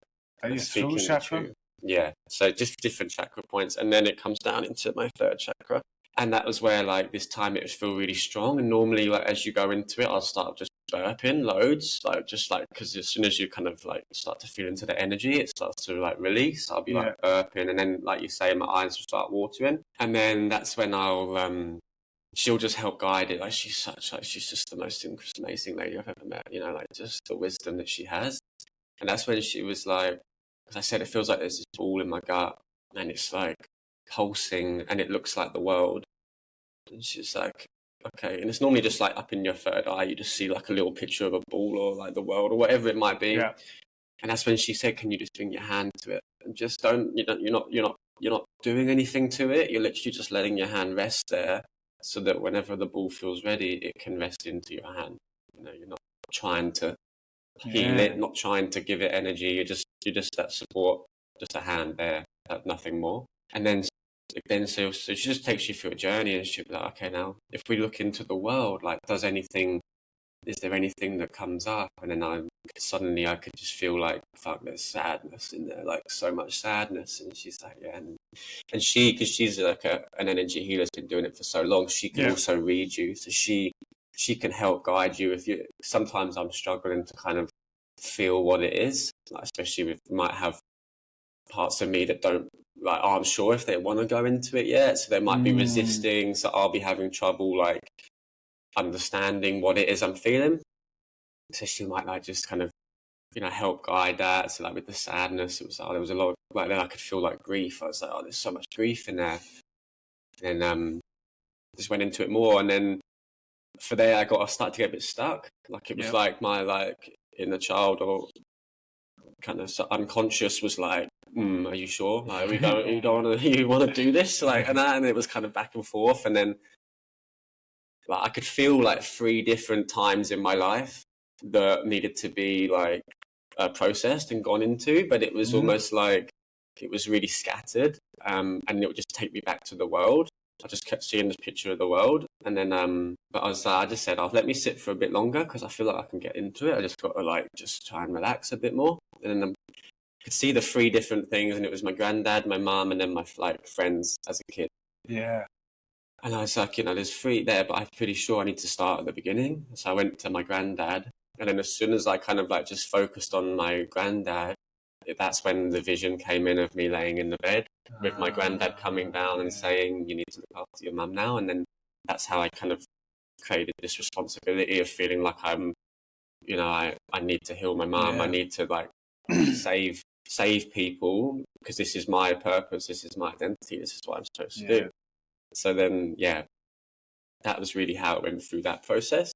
your throat chakra? Yeah. So just different chakra points. And then it comes down into my third chakra. And that was where like this time it would feel really strong. And normally like as you go into it, I'll start just burping loads, like just like, because as soon as you kind of like start to feel into the energy, it starts to like release. I'll be like burping, and then like you say, my eyes will start watering. And then that's when she'll just help guide it. Like she's just the most amazing lady I've ever met, like just the wisdom that she has. And that's when she was like, as I said, it feels like there's this ball in my gut, and it's like pulsing, and it looks like the world. And she's like, okay. And it's normally just like up in your third eye, you just see like a little picture of a ball or like the world or whatever it might be. Yeah. And that's when she said, can you just bring your hand to it and just you're not doing anything to it. You're literally just letting your hand rest there, so that whenever the ball feels ready, it can rest into your hand. You're not trying to heal it, not trying to give it energy. You're just that support, just a hand there, nothing more. And then so she just takes you through a journey, and she'll be like, okay, now if we look into the world, like, is there anything that comes up? And then I could just feel like, fuck, there's sadness in there, like so much sadness. And she's like, yeah. And she, because she's like an energy healer, has been doing it for so long, she can also read you. So she can help guide you. Sometimes I'm struggling to kind of feel what it is, like, especially if might have parts of me that don't, like, aren't sure if they want to go into it yet. So they might be resisting. So I'll be having trouble like understanding what it is I'm feeling. So she might like just kind of, help guide that. So like with the sadness, it was there was a lot of, like, then I could feel like grief. I was like, oh, there's so much grief in there. And just went into it more. And then for there, I started to get a bit stuck. Like it was like my like inner child or kind of unconscious was like, are you sure? Like you want to do this? Like, and it was kind of back and forth. And then like I could feel like 3 different times in my life that needed to be like processed and gone into, but it was almost like it was really scattered, and it would just take me back to the world. I just kept seeing this picture of the world, and then but I just said, "Oh, let me sit for a bit longer because I feel like I can get into it. I just got to like just try and relax a bit more." And then I could see the 3 different things, and it was my granddad, my mum, and then my like friends as a kid. Yeah. And I was like, there's 3 there, but I'm pretty sure I need to start at the beginning. So I went to my granddad, and then as soon as I kind of like just focused on my granddad, that's when the vision came in of me laying in the bed with my granddad coming down and saying, "You need to look after your mum now." And then that's how I kind of created this responsibility of feeling like I'm, I need to heal my mum. I need to like save people because this is my purpose. This is my identity. This is what I'm supposed to do. So then, that was really how it went through that process.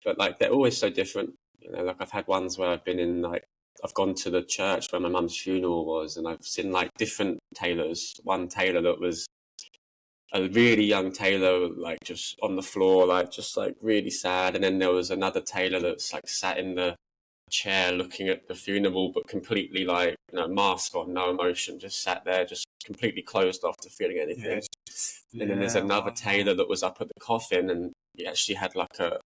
But like, they're always so different. Like I've had ones where I've been in like, I've gone to the church where my mum's funeral was, and I've seen like different tailors. One tailor that was a really young tailor, like just on the floor, like just like really sad. And then there was another tailor that's like sat in the chair looking at the funeral, but completely like, mask on, no emotion, just sat there, just completely closed off to feeling anything. And then there's another tailor that was up at the coffin, and he actually had like a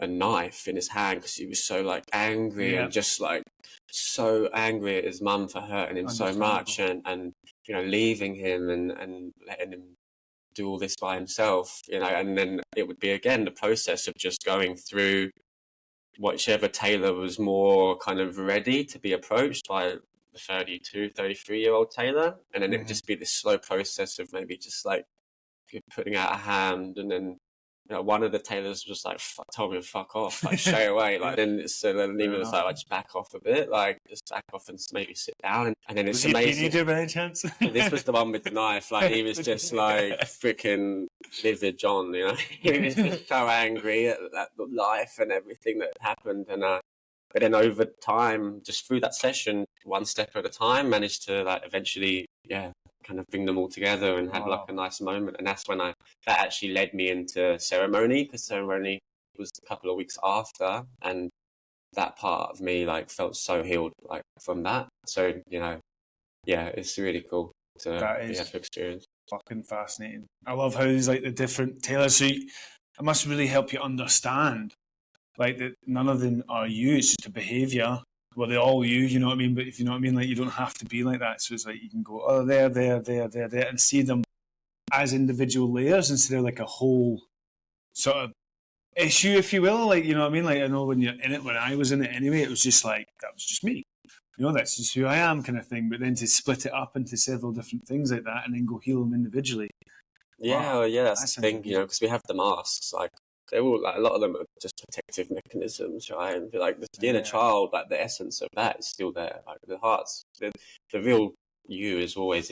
knife in his hand because he was so like angry and just like so angry at his mum for hurting him so much, and leaving him and letting him do all this by himself, and then it would be again the process of just going through whichever tailor was more kind of ready to be approached by the 32, 33-year-old tailor, and then it would just be this slow process of maybe just like putting out a hand, and then one of the tailors was like told me to fuck off like straight away, like then he was like, just back off a bit, like just back off and maybe sit down, and then it's amazing. Was he a teenager by any chance? This was the one with the knife, like he was just like freaking livid John, he was just so angry at life and everything that happened, and but then over time, just through that session, one step at a time, managed to like eventually kind of bring them all together and have like a nice moment. And that's when that actually led me into ceremony, because ceremony was a couple of weeks after, and that part of me like felt so healed like from that. So it's really cool to experience. Fucking fascinating. I love how there's like the different tailors, so it must really help you understand like that none of them are you, it's just a behaviour. Well, they're all you know what I mean? But if you know what I mean, like you don't have to be like that. So it's like you can go, oh, there, and see them as individual layers instead of like a whole sort of issue, if you will. Like, you know what I mean? Like, I know when you're in it, when I was in it anyway, it was just like, that was just me. That's just who I am kind of thing. But then to split it up into several different things like that and then go heal them individually. That's the thing, because we have the masks, like, they're all like, a lot of them are just protective mechanisms, right? And like the inner child, like the essence of that is still there. Like the heart's the real you is always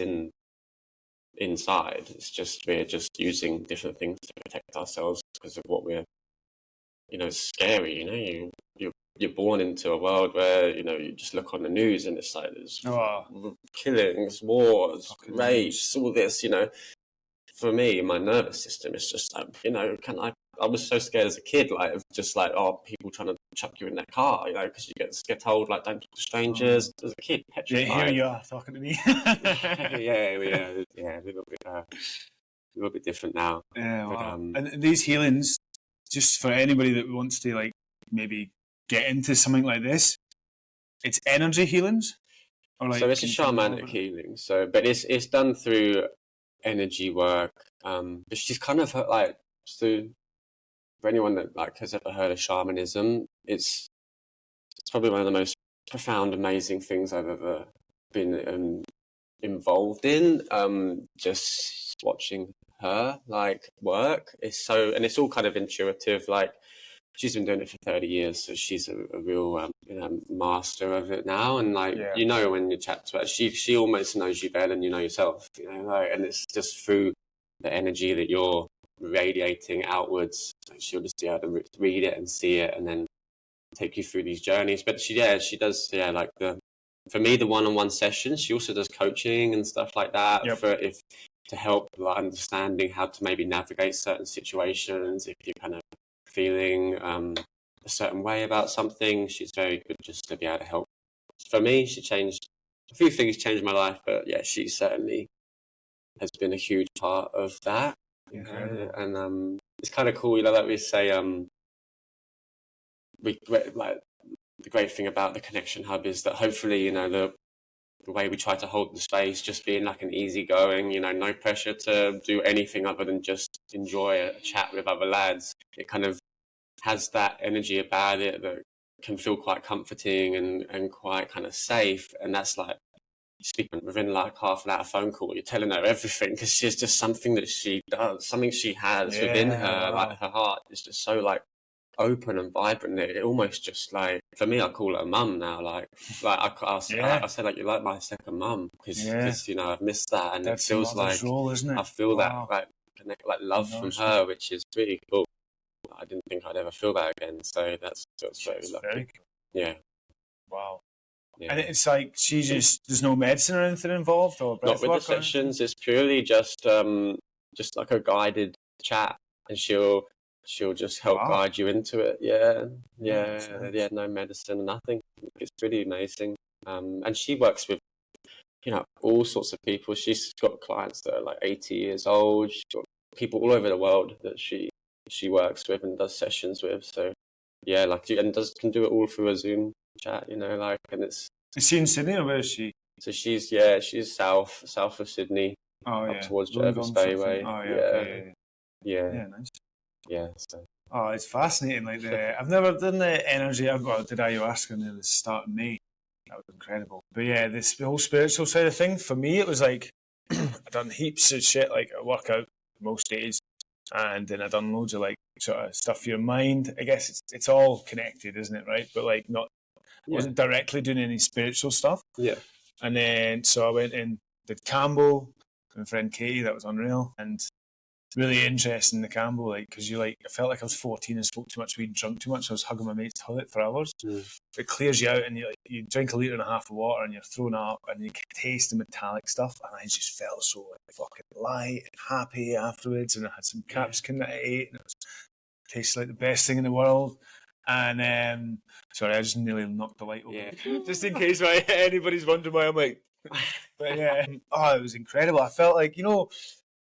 inside. It's just we're just using different things to protect ourselves because of what we're, it's scary. You're born into a world where you just look on the news and it's like there's killings, wars, rapes, all this. For me, my nervous system is just like, I was so scared as a kid, like of just like people trying to chuck you in their car, because you get told like don't talk to strangers. As a kid, petrified. Yeah, here you are talking to me. a little bit different now. Yeah, wow. And these healings, just for anybody that wants to like maybe get into something like this, it's energy healings. Or like, so it's a shamanic healing. So, but it's done through energy work. But she's kind of like for anyone that like has ever heard of shamanism, it's probably one of the most profound, amazing things I've ever been involved in. Just watching her like work is and it's all kind of intuitive. Like she's been doing it for 30 years, so she's a real master of it now. And like when you chat to her, she almost knows you better than you know yourself. And it's just through the energy that you're radiating outwards, she'll just be able to read it and see it and then take you through these journeys. But she does like for me the one-on-one sessions. She also does coaching and stuff like that. For if to help like understanding how to maybe navigate certain situations. If you're kind of feeling a certain way about something, she's very good just to be able to help. For me, she changed a few things, changed my life, but yeah, she certainly has been a huge part of that. Incredible. And it's kind of cool, you know, like we say, we like the great thing about the Connection Hub is that hopefully, you know, the way we try to hold the space, just being like an easygoing, you know, no pressure to do anything other than just enjoy a chat with other lads. It kind of has that energy about it that can feel quite comforting and quite kind of safe. And that's like, speaking within like half an hour phone call, you're telling her everything because she's just something that she does, something she has within her. Wow. Like her heart is just so like open and vibrant. It almost just like, for me, I call her mum now. I said like, you're like my second mum because you know I've missed that, and that's it feels like role, isn't it? I feel that like connect, like love from her, which is really cool. I didn't think I'd ever feel that again, so that's very lucky. Very cool. Yeah. Wow. Yeah. And it's like there's no medicine or anything involved, or not with the sessions. It's purely just like a guided chat, and she'll just help guide you into it. Yeah. No medicine, nothing. It's pretty amazing. And she works with, you know, all sorts of people. She's got clients that are like 80 years old. She's got people all over the world that she works with and does sessions with. So yeah, like can do it all through a Zoom chat, you know, like, and it's. Is she in Sydney or where is she? So she's south of Sydney, up towards Jervis Bay way. Yeah, nice. Yeah. So. Oh, it's fascinating. Like I've never done the energy. Did ayahuasca near the start of May. That was incredible. But yeah, the whole spiritual side of things, for me, it was like I've done heaps of shit. Like I work out most days, and then I've done loads of like sort of stuff for your mind. I guess it's all connected, isn't it? Right? But like not. I wasn't directly doing any spiritual stuff. Yeah. And then, so I went and did Cambo with my friend Katie. That was unreal. And really interesting, the Cambo, like, because I felt like I was 14 and smoked too much weed and drunk too much. I was hugging my mate's toilet for hours. It clears you out, and you drink 1.5 liters of water and you're thrown up and you taste the metallic stuff. And I just felt so like fucking light and happy afterwards. And I had some capsicum that I ate, and it tasted like the best thing in the world. And sorry, I just nearly knocked the light over. Yeah. Just in case anybody's wondering why I'm like. But yeah, it was incredible. I felt like, you know,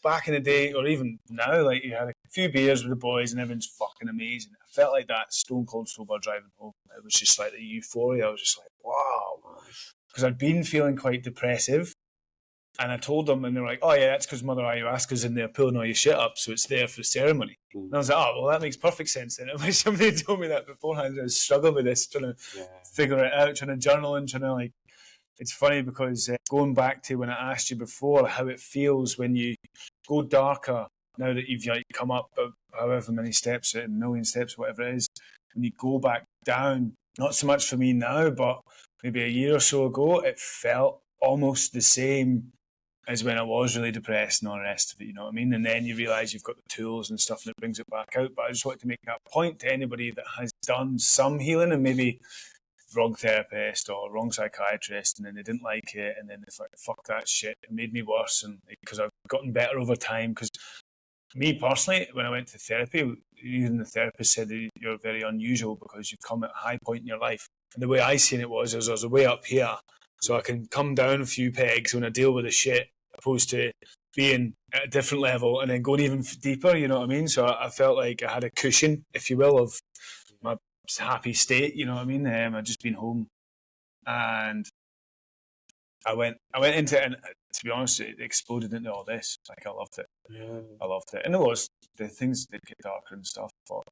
back in the day, or even now, like you had a few beers with the boys and everyone's fucking amazing. I felt like that stone cold sober driving home. It was just like the euphoria. I was just like, wow, because I'd been feeling quite depressive. And I told them, and they were like, oh yeah, that's because Mother Ayahuasca's in there pulling all your shit up, so it's there for the ceremony. And I was like, oh, well, that makes perfect sense then. If somebody told me that beforehand, I was struggling with this, trying to figure it out, trying to journal and trying to like, it's funny because going back to when I asked you before, how it feels when you go darker, now that you've like come up however many steps, a million steps, whatever it is, when you go back down, not so much for me now, but maybe a year or so ago, it felt almost the same as when I was really depressed and all the rest of it, you know what I mean? And then you realise you've got the tools and stuff and it brings it back out. But I just wanted to make that point to anybody that has done some healing and maybe wrong therapist or wrong psychiatrist, and then they didn't like it, and then they thought, fuck that shit, it made me worse, and because I've gotten better over time. Because me personally, when I went to therapy, even the therapist said that you're very unusual because you've come at a high point in your life. And the way I seen it was I was way up here, so I can come down a few pegs when I deal with the shit, opposed to being at a different level and then going even deeper, you know what I mean? So I felt like I had a cushion, if you will, of my happy state, you know what I mean? I'd just been home, and I went into it, and to be honest, it exploded into all this. Like, I loved it. Yeah. I loved it. And the things did get darker and stuff, but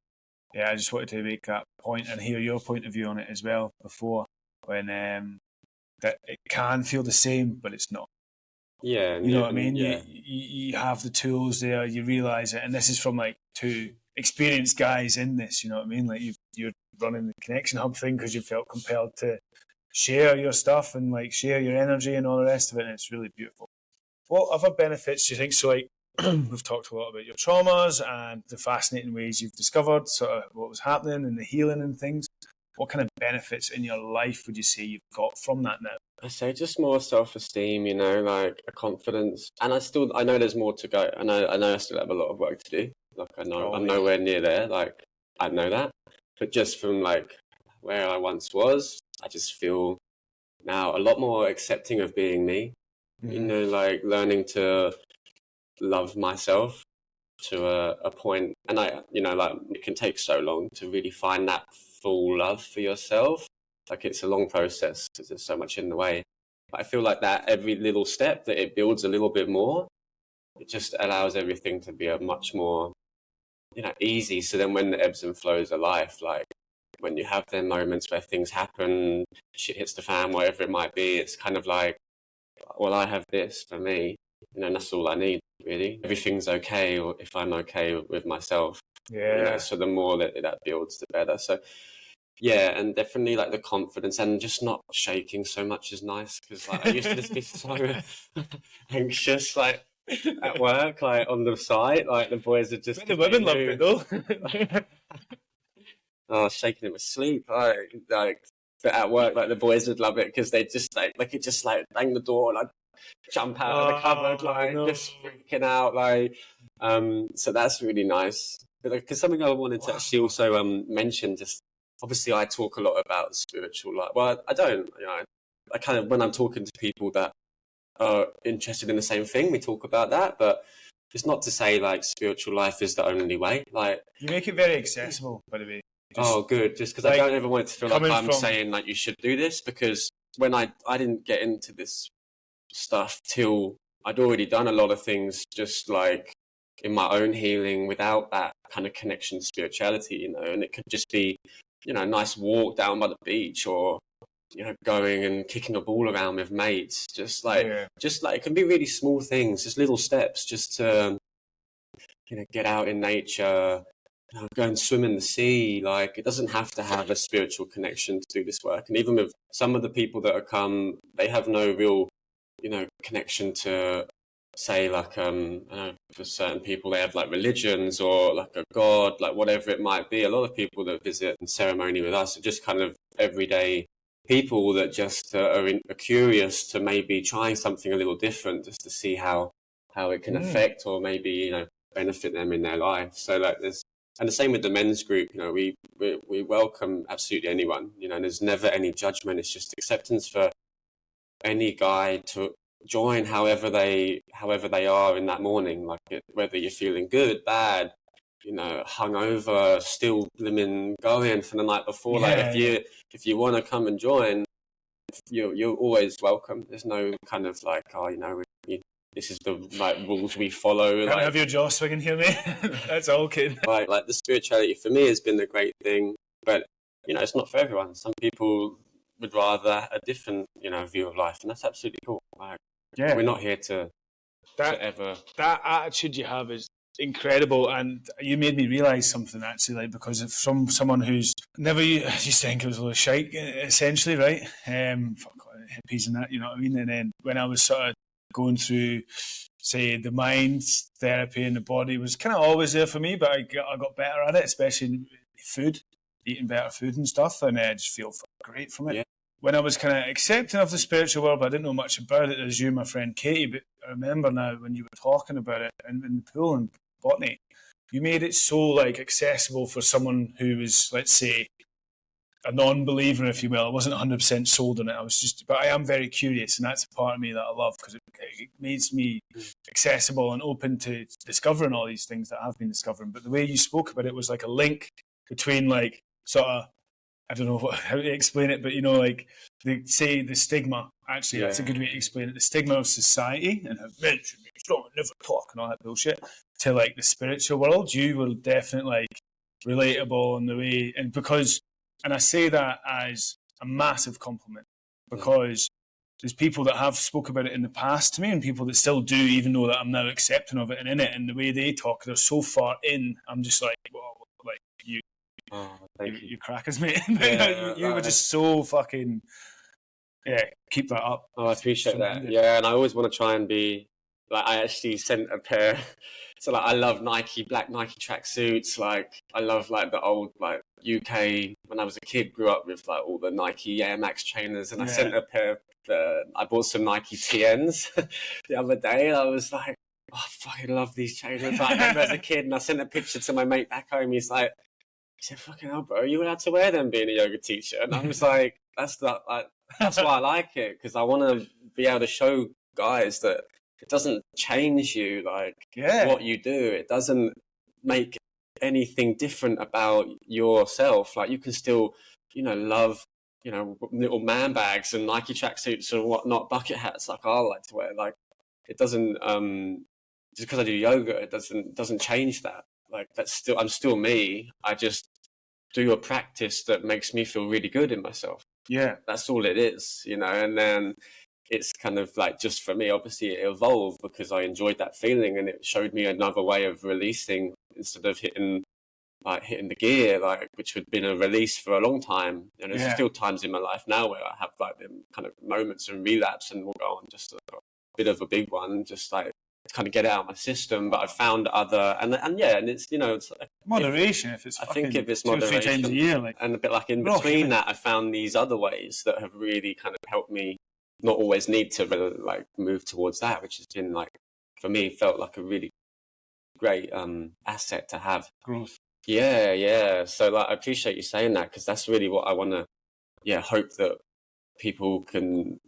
yeah, I just wanted to make that point and hear your point of view on it as well before, when that it can feel the same, but it's not. Yeah. You know what I mean? Yeah. You have the tools there, you realise it, and this is from like two experienced guys in this, you know what I mean? Like you're running the Connection Hub thing because you felt compelled to share your stuff and like share your energy and all the rest of it, and it's really beautiful. What other benefits do you think? So like we've talked a lot about your traumas and the fascinating ways you've discovered sort of what was happening and the healing and things. what kind of benefits in your life would you say you've got from that now? I say just more self-esteem, you know, like a confidence. And I know there's more to go. I know I still have a lot of work to do. Like I know I'm nowhere near there. Like I know that. But just from like where I once was, I just feel now a lot more accepting of being me. You know, like learning to love myself to a point. And you know, like it can take so long to really find that full love for yourself. Like it's a long process because there's so much in the way. But I feel like that every little step that it builds a little bit more, it just allows everything to be a much more, you know, easy. So then when the ebbs and flows of life, like when you have them moments where things happen, shit hits the fan, whatever it might be, it's kind of like, well, I have this for me, you know, and that's all I need, really. Everything's okay, or if I'm okay with myself, you know, so the more that builds, the better. So yeah, and definitely like the confidence and just not shaking so much is nice, because like I used to just be so anxious, like at work, like on the site, like the boys are just. The women loved it though. Oh, shaking in my sleep, like. But at work, like the boys would love it because they just like it just like bang the door and I'd jump out of the cupboard, like just freaking out, like. So that's really nice. Because something I wanted to actually also mention, just obviously I talk a lot about spiritual life. Well, I don't, you know, I kind of when I'm talking to people that are interested in the same thing, we talk about that, but it's not to say like spiritual life is the only way. Like you make it very accessible, by the way. Good. Just because like, I don't ever want it to feel like I'm saying like you should do this, because when I didn't get into this stuff till I'd already done a lot of things just like in my own healing without that kind of connection to spirituality, you know, and it could just be, you know, a nice walk down by the beach or, you know, going and kicking a ball around with mates, just like it can be really small things, just little steps, just to, you know, get out in nature, you know, go and swim in the sea. Like it doesn't have to have a spiritual connection to do this work. And even with some of the people that have come, they have no real, you know, connection to, say, like I don't know, for certain people they have like religions or like a god, like whatever it might be. A lot of people that visit and ceremony with us are just kind of everyday people that just are curious to maybe trying something a little different, just to see how it can affect or maybe, you know, benefit them in their life. So like and the same with the men's group, you know, we welcome absolutely anyone, you know, and there's never any judgment. It's just acceptance for any guy to join however they are in that morning, like whether you're feeling good, bad, you know, hungover, still blimmin' going from the night before. Like if you want to come and join, you're always welcome. There's no kind of like, oh, you know, this is the like rules we follow. Can't like, have your jaw swinging here, mate. That's all, kid. Like the spirituality for me has been a great thing, but you know, it's not for everyone. Some people would rather a different, you know, view of life, and that's absolutely cool. Like, we're not here to ever. That attitude you have is incredible, and you made me realise something actually, like because from someone who's never used to think it was a little shite, essentially, right? Hippies and that, you know what I mean? And then when I was sort of going through, say, the mind therapy and the body was kind of always there for me, but I got better at it, especially in food, eating better food and stuff, and I just feel great from it. Yeah. When I was kind of accepting of the spiritual world, but I didn't know much about it, as you, my friend Katie, but I remember now when you were talking about it in the pool in Botany, you made it so like accessible for someone who was, let's say, a non-believer, if you will. I wasn't 100% sold on it. But I am very curious, and that's a part of me that I love, because it makes me accessible and open to discovering all these things that I've been discovering. But the way you spoke about it was like a link between, like, sort of, I don't know how to explain it, but, you know, like, they say the stigma, actually, that's a good way to explain it, the stigma of society, and how men should be strong and never talk and all that bullshit, to, like, the spiritual world. You were definitely, like, relatable in the way, and I say that as a massive compliment, because there's people that have spoke about it in the past to me, and people that still do, even though that I'm now accepting of it and in it, and the way they talk, they're so far in. I'm just like, whoa, like you crackers, mate. You were just so fucking, keep that up. Oh, I appreciate that. Yeah, and I always want to try and be like, I actually sent a pair So like I love black Nike tracksuits. Like I love like the old like UK when I was a kid, grew up with like all the Nike Air Max trainers, and I sent a pair of I bought some Nike TNs the other day. And I was like, oh, I fucking love these trainers. I remember as a kid, and I sent a picture to my mate back home. He said, fucking hell, bro, are you allowed to wear them being a yoga teacher? And I was like, that's why I like it, because I want to be able to show guys that it doesn't change you, like what you do. It doesn't make anything different about yourself. Like you can still, love, little man bags and Nike tracksuits and whatnot, bucket hats like I like to wear. Like it doesn't, just because I do yoga, it doesn't change that. Like I'm still me. I just do a practice that makes me feel really good in myself. Yeah. That's all it is, and then it's kind of like, just for me, obviously it evolved because I enjoyed that feeling, and it showed me another way of releasing instead of hitting the gear, like, which had been a release for a long time. And there's still times in my life now where I have like them kind of moments and relapse, and we'll go on just a bit of a big one, just like to kind of get it out of my system. But I've found other, and it's, it's like moderation. If it's, I think if it's 2 or 3 moderation, times a year, like, and a bit like in between that, I found these other ways that have really kind of helped me not always need to really, like, move towards that, which has been like, for me, felt like a really great asset to have. Growth. Yeah. So like, I appreciate you saying that, because that's really what I want to, hope that people can,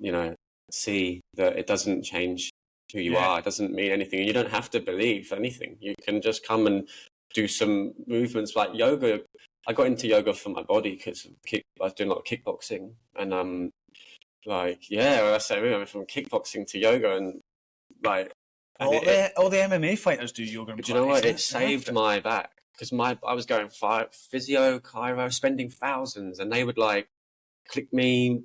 see that it doesn't change who you are. It doesn't mean anything. And you don't have to believe anything. You can just come and do some movements like yoga. I got into yoga for my body because I was doing a lot of kickboxing, and I say we went from kickboxing to yoga, and like all the MMA fighters do yoga. But you know what? It saved my back, because I was going physio, chiro, spending thousands, and they would like click me,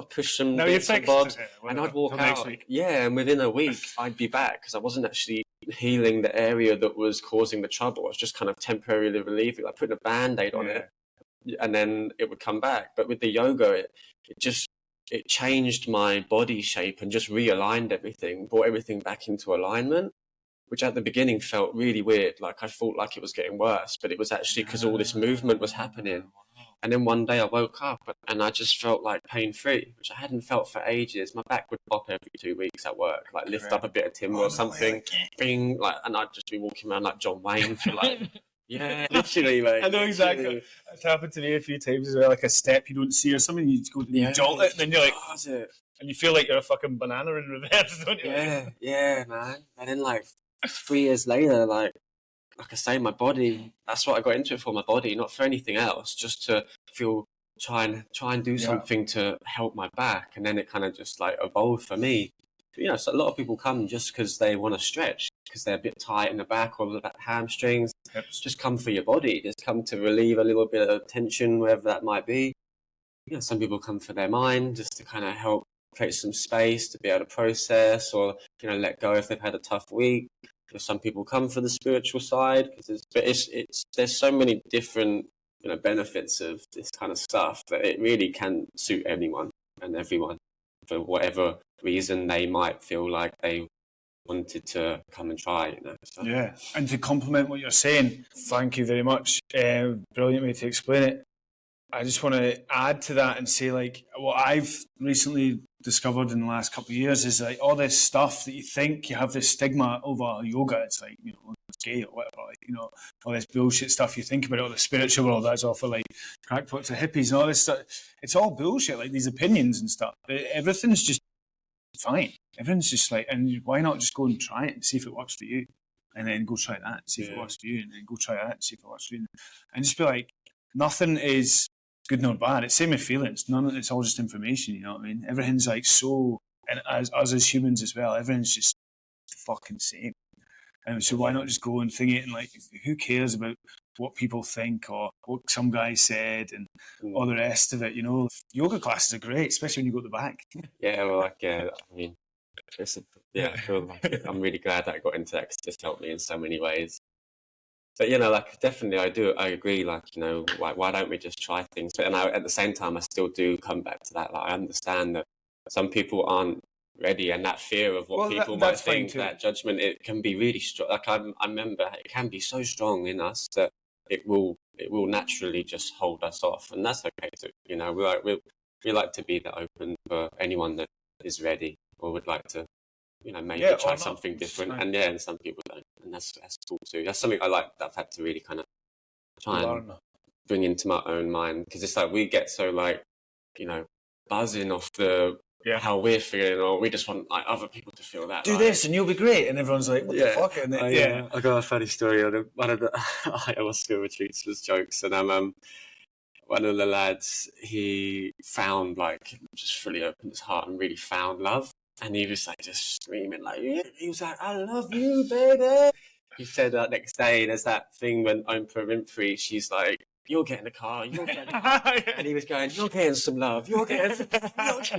push some bits and bobs, and I'd walk out. Yeah, and within a week I'd be back, because I wasn't actually healing the area that was causing the trouble. I was just kind of temporarily relieving, like putting a band-aid on it, and then it would come back. But with the yoga, it changed my body shape and just realigned everything, brought everything back into alignment, which at the beginning felt really weird. Like I felt like it was getting worse, but it was actually because all this movement was happening. And then one day I woke up and I just felt like pain-free, which I hadn't felt for ages. My back would pop every 2 weeks at work, like lift up a bit of timber or something, bing, like, and I'd just be walking around like John Wayne for like, literally, like. I know exactly. It's happened to me a few times as well, like a step you don't see or something, you just go to jolt it, and then you're like, and you feel like you're a fucking banana in reverse, don't you? Yeah, man. And then like 3 years later, like I say, my body, that's what I got into it for, my body, not for anything else, just to try and do something to help my back. And then it kind of just like evolved for me. So a lot of people come just because they want to stretch, because they're a bit tight in the back or the hamstrings. Just come for your body, just come to relieve a little bit of tension, wherever that might be. Some people come for their mind, just to kind of help create some space to be able to process, or let go if they've had a tough week. Some people come for the spiritual side, because there's so many different benefits of this kind of stuff that it really can suit anyone and everyone for whatever reason they might feel like they wanted to come and try. So. Yeah, and to complement what you're saying, thank you very much. Brilliant way to explain it. I just want to add to that and say, like, what I've recently discovered in the last couple of years is like all this stuff that you think you have this stigma over yoga. It's like, it's gay or whatever, like, all this bullshit stuff you think about, all the spiritual world that's all for like crackpots or hippies and all this stuff. It's all bullshit, like these opinions and stuff. Everything's just fine. Everything's just like, and why not just go and try it and see if it works for you, and then go try that, see if it works for you, and then go try that and see if it works for you, and just be like, nothing is good nor bad. It's same with feelings. It's all just information. You know what I mean? Everything's like so, and as us as humans as well, everything's just the fucking same. And so why not just go and think it, and like, who cares about what people think or what some guy said and all the rest of it? Yoga classes are great, especially when you go to the back. Yeah, well, I mean, I feel like I'm really glad that I got into that, because it just helped me in so many ways. But like, definitely, I agree. Like, why don't we just try things? But at the same time, I still do come back to that. Like, I understand that some people aren't ready, and that fear of what people might think, that judgment, it can be really strong. Like I remember, it can be so strong in us that it will naturally just hold us off, and that's okay too. You know, we like to be that open for anyone that is ready or would like to, you know, maybe try something different. And and some people don't, and that's cool too. That's something I like that I've had to really kind of try and bring into my own mind, because it's like we get so like, you know, buzzing off the how we're feeling, or we just want like other people to feel that. Do this and you'll be great, and everyone's like, what the fuck? And I got a funny story on one of the ayahuasca retreats was jokes, and one of the lads, he found like just fully opened his heart and really found love, and he was like just screaming like, he was like, I love you, baby. He said that next day, there's that thing when Oprah Winfrey, she's like, you're getting a car, you're getting a car. And he was going, you're getting some love, you're getting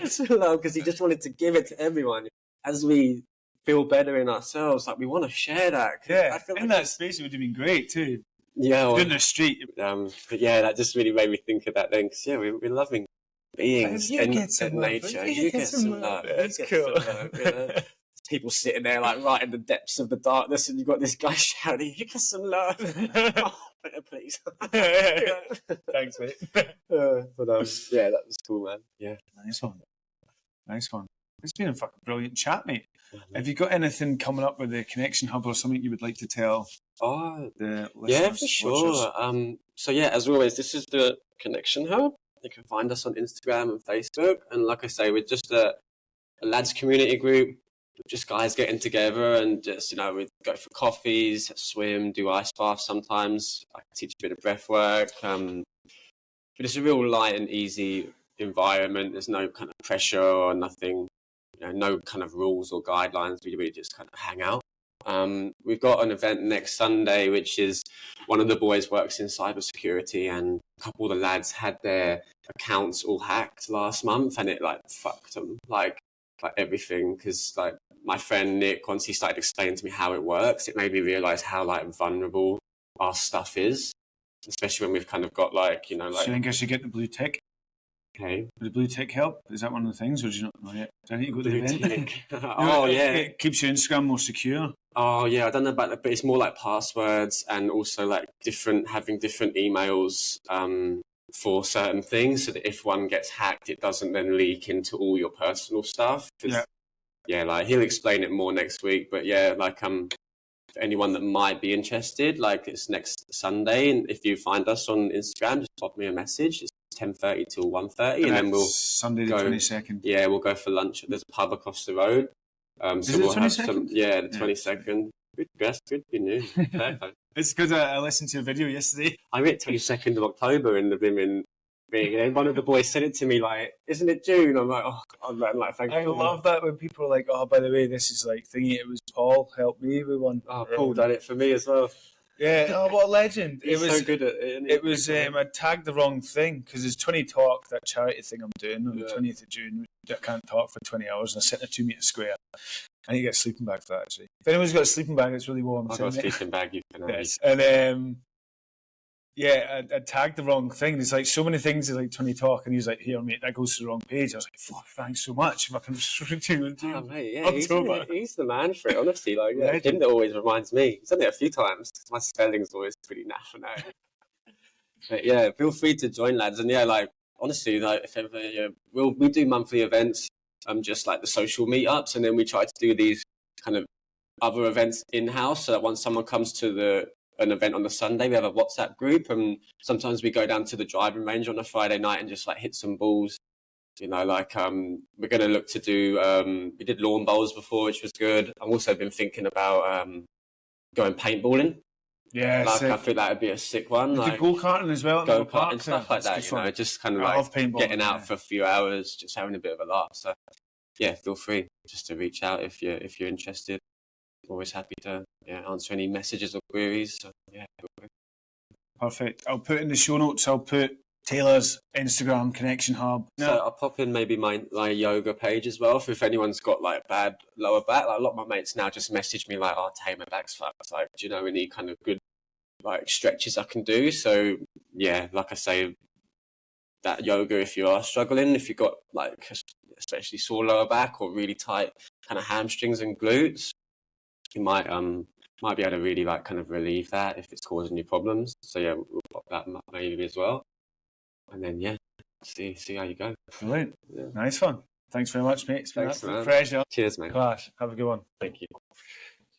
some love, because he just wanted to give it to everyone. As we feel better in ourselves, like we want to share that. I feel like in that space it would have been great too. Yeah, in the street. But yeah, that just really made me think of that then, because we're loving beings in nature. You get some love. That's cool. People sitting there like right in the depths of the darkness, and you've got this guy shouting, you get some love. Oh, better please. Thanks, mate. But that was cool, man. Yeah. Nice one. It's been a fucking brilliant chat, mate. Have you got anything coming up with the Connection Hub, or something you would like to tell the listeners? Yeah, for sure. So as always, this is the Connection Hub. You can find us on Instagram and Facebook, and like I say, we're just a lads community group. Just guys getting together and just, you know, we go for coffees, swim, do ice baths sometimes. I teach a bit of breath work. But it's a real light and easy environment. There's no kind of pressure or nothing, you know, no kind of rules or guidelines. We really just kind of hang out. We've got an event next Sunday, which is one of the boys works in cybersecurity, and a couple of the lads had their accounts all hacked last month, and it like fucked them. Like everything, because like my friend Nick, once he started explaining to me how it works, it made me realize how like vulnerable our stuff is, especially when we've kind of got like, you know, like. So you think I should get the blue tick? Okay. Would the blue tick help? Is that one of the things, or do you not know yet? Do I need to go to the event? It keeps your Instagram more secure. Oh yeah, I don't know about that, but it's more like passwords, and also like having different emails for certain things, so that if one gets hacked, it doesn't then leak into all your personal stuff. Like he'll explain it more next week, but like for anyone that might be interested, like it's next Sunday, and if you find us on Instagram, just pop me a message. It's 10:30 till 1:30, and then we'll Sunday the 22nd. Yeah, we'll go for lunch. There's a pub across the road. So we'll have some. Yeah, the 22nd. Good news. It's because I listened to a video yesterday. I'm at 22nd of October in the Bimmin thing, and one of the boys said it to me like, "Isn't it June?" I'm like, "Oh God, man!" Like, thank you. I love that when people are like, "Oh, by the way, this is like thingy." It was Paul helped me with one. Oh, Paul done it for me as well. Yeah. Oh, what a legend! He's so good at it. It was. I tagged the wrong thing because there's 20 Talk, that charity thing I'm doing on the 20th of June. I can't talk for 20 hours, and I sit in a 2 meter square. I need to get a sleeping bag for that, actually. If anyone's got a sleeping bag, it's really warm. I've got a sleeping bag you can have. Yes. And I tagged the wrong thing. There's like so many things in like 20 Talk, and he's like, "Here, mate, that goes to the wrong page." I was like, "Fuck, thanks so much." If I can he's the man for it, honestly. Like, him that always reminds me. He's done it a few times. My spelling's always pretty naff now. But yeah, feel free to join, lads. And like honestly, like if ever we do monthly events. Just like the social meetups, and then we try to do these kind of other events in-house, so that once someone comes to an event on the Sunday, we have a WhatsApp group, and sometimes we go down to the driving range on a Friday night and just like hit some balls. You know, like we're going to look to do, we did lawn bowls before, which was good. I've also been thinking about going paintballing. Yeah, like I feel that would be a sick one. Like go-karting as well. Go-kart and stuff like that, you know, just kind of like getting out for a few hours, just having a bit of a laugh. So yeah, feel free just to reach out if you're interested. Always happy to answer any messages or queries. So yeah, feel free. Perfect. I'll put in the show notes. I'll put Taylor's Instagram Connection Hub. So I'll pop in maybe my yoga page as well. If anyone's got like bad lower back, like a lot of my mates now just message me like, "Oh, Tay, my back's fucked. Like, do you know any kind of good like stretches I can do?" So yeah, like I say, that yoga, if you are struggling, if you've got like especially sore lower back or really tight kind of hamstrings and glutes, you might be able to really like kind of relieve that if it's causing you problems. So yeah, we'll pop that maybe as well, and then yeah, see how you go. Brilliant. Yeah. Nice one. Thanks very much, mate. It's been Thanks, an absolute man. pleasure. Cheers, mate. Clash. Have a good one. Thank you.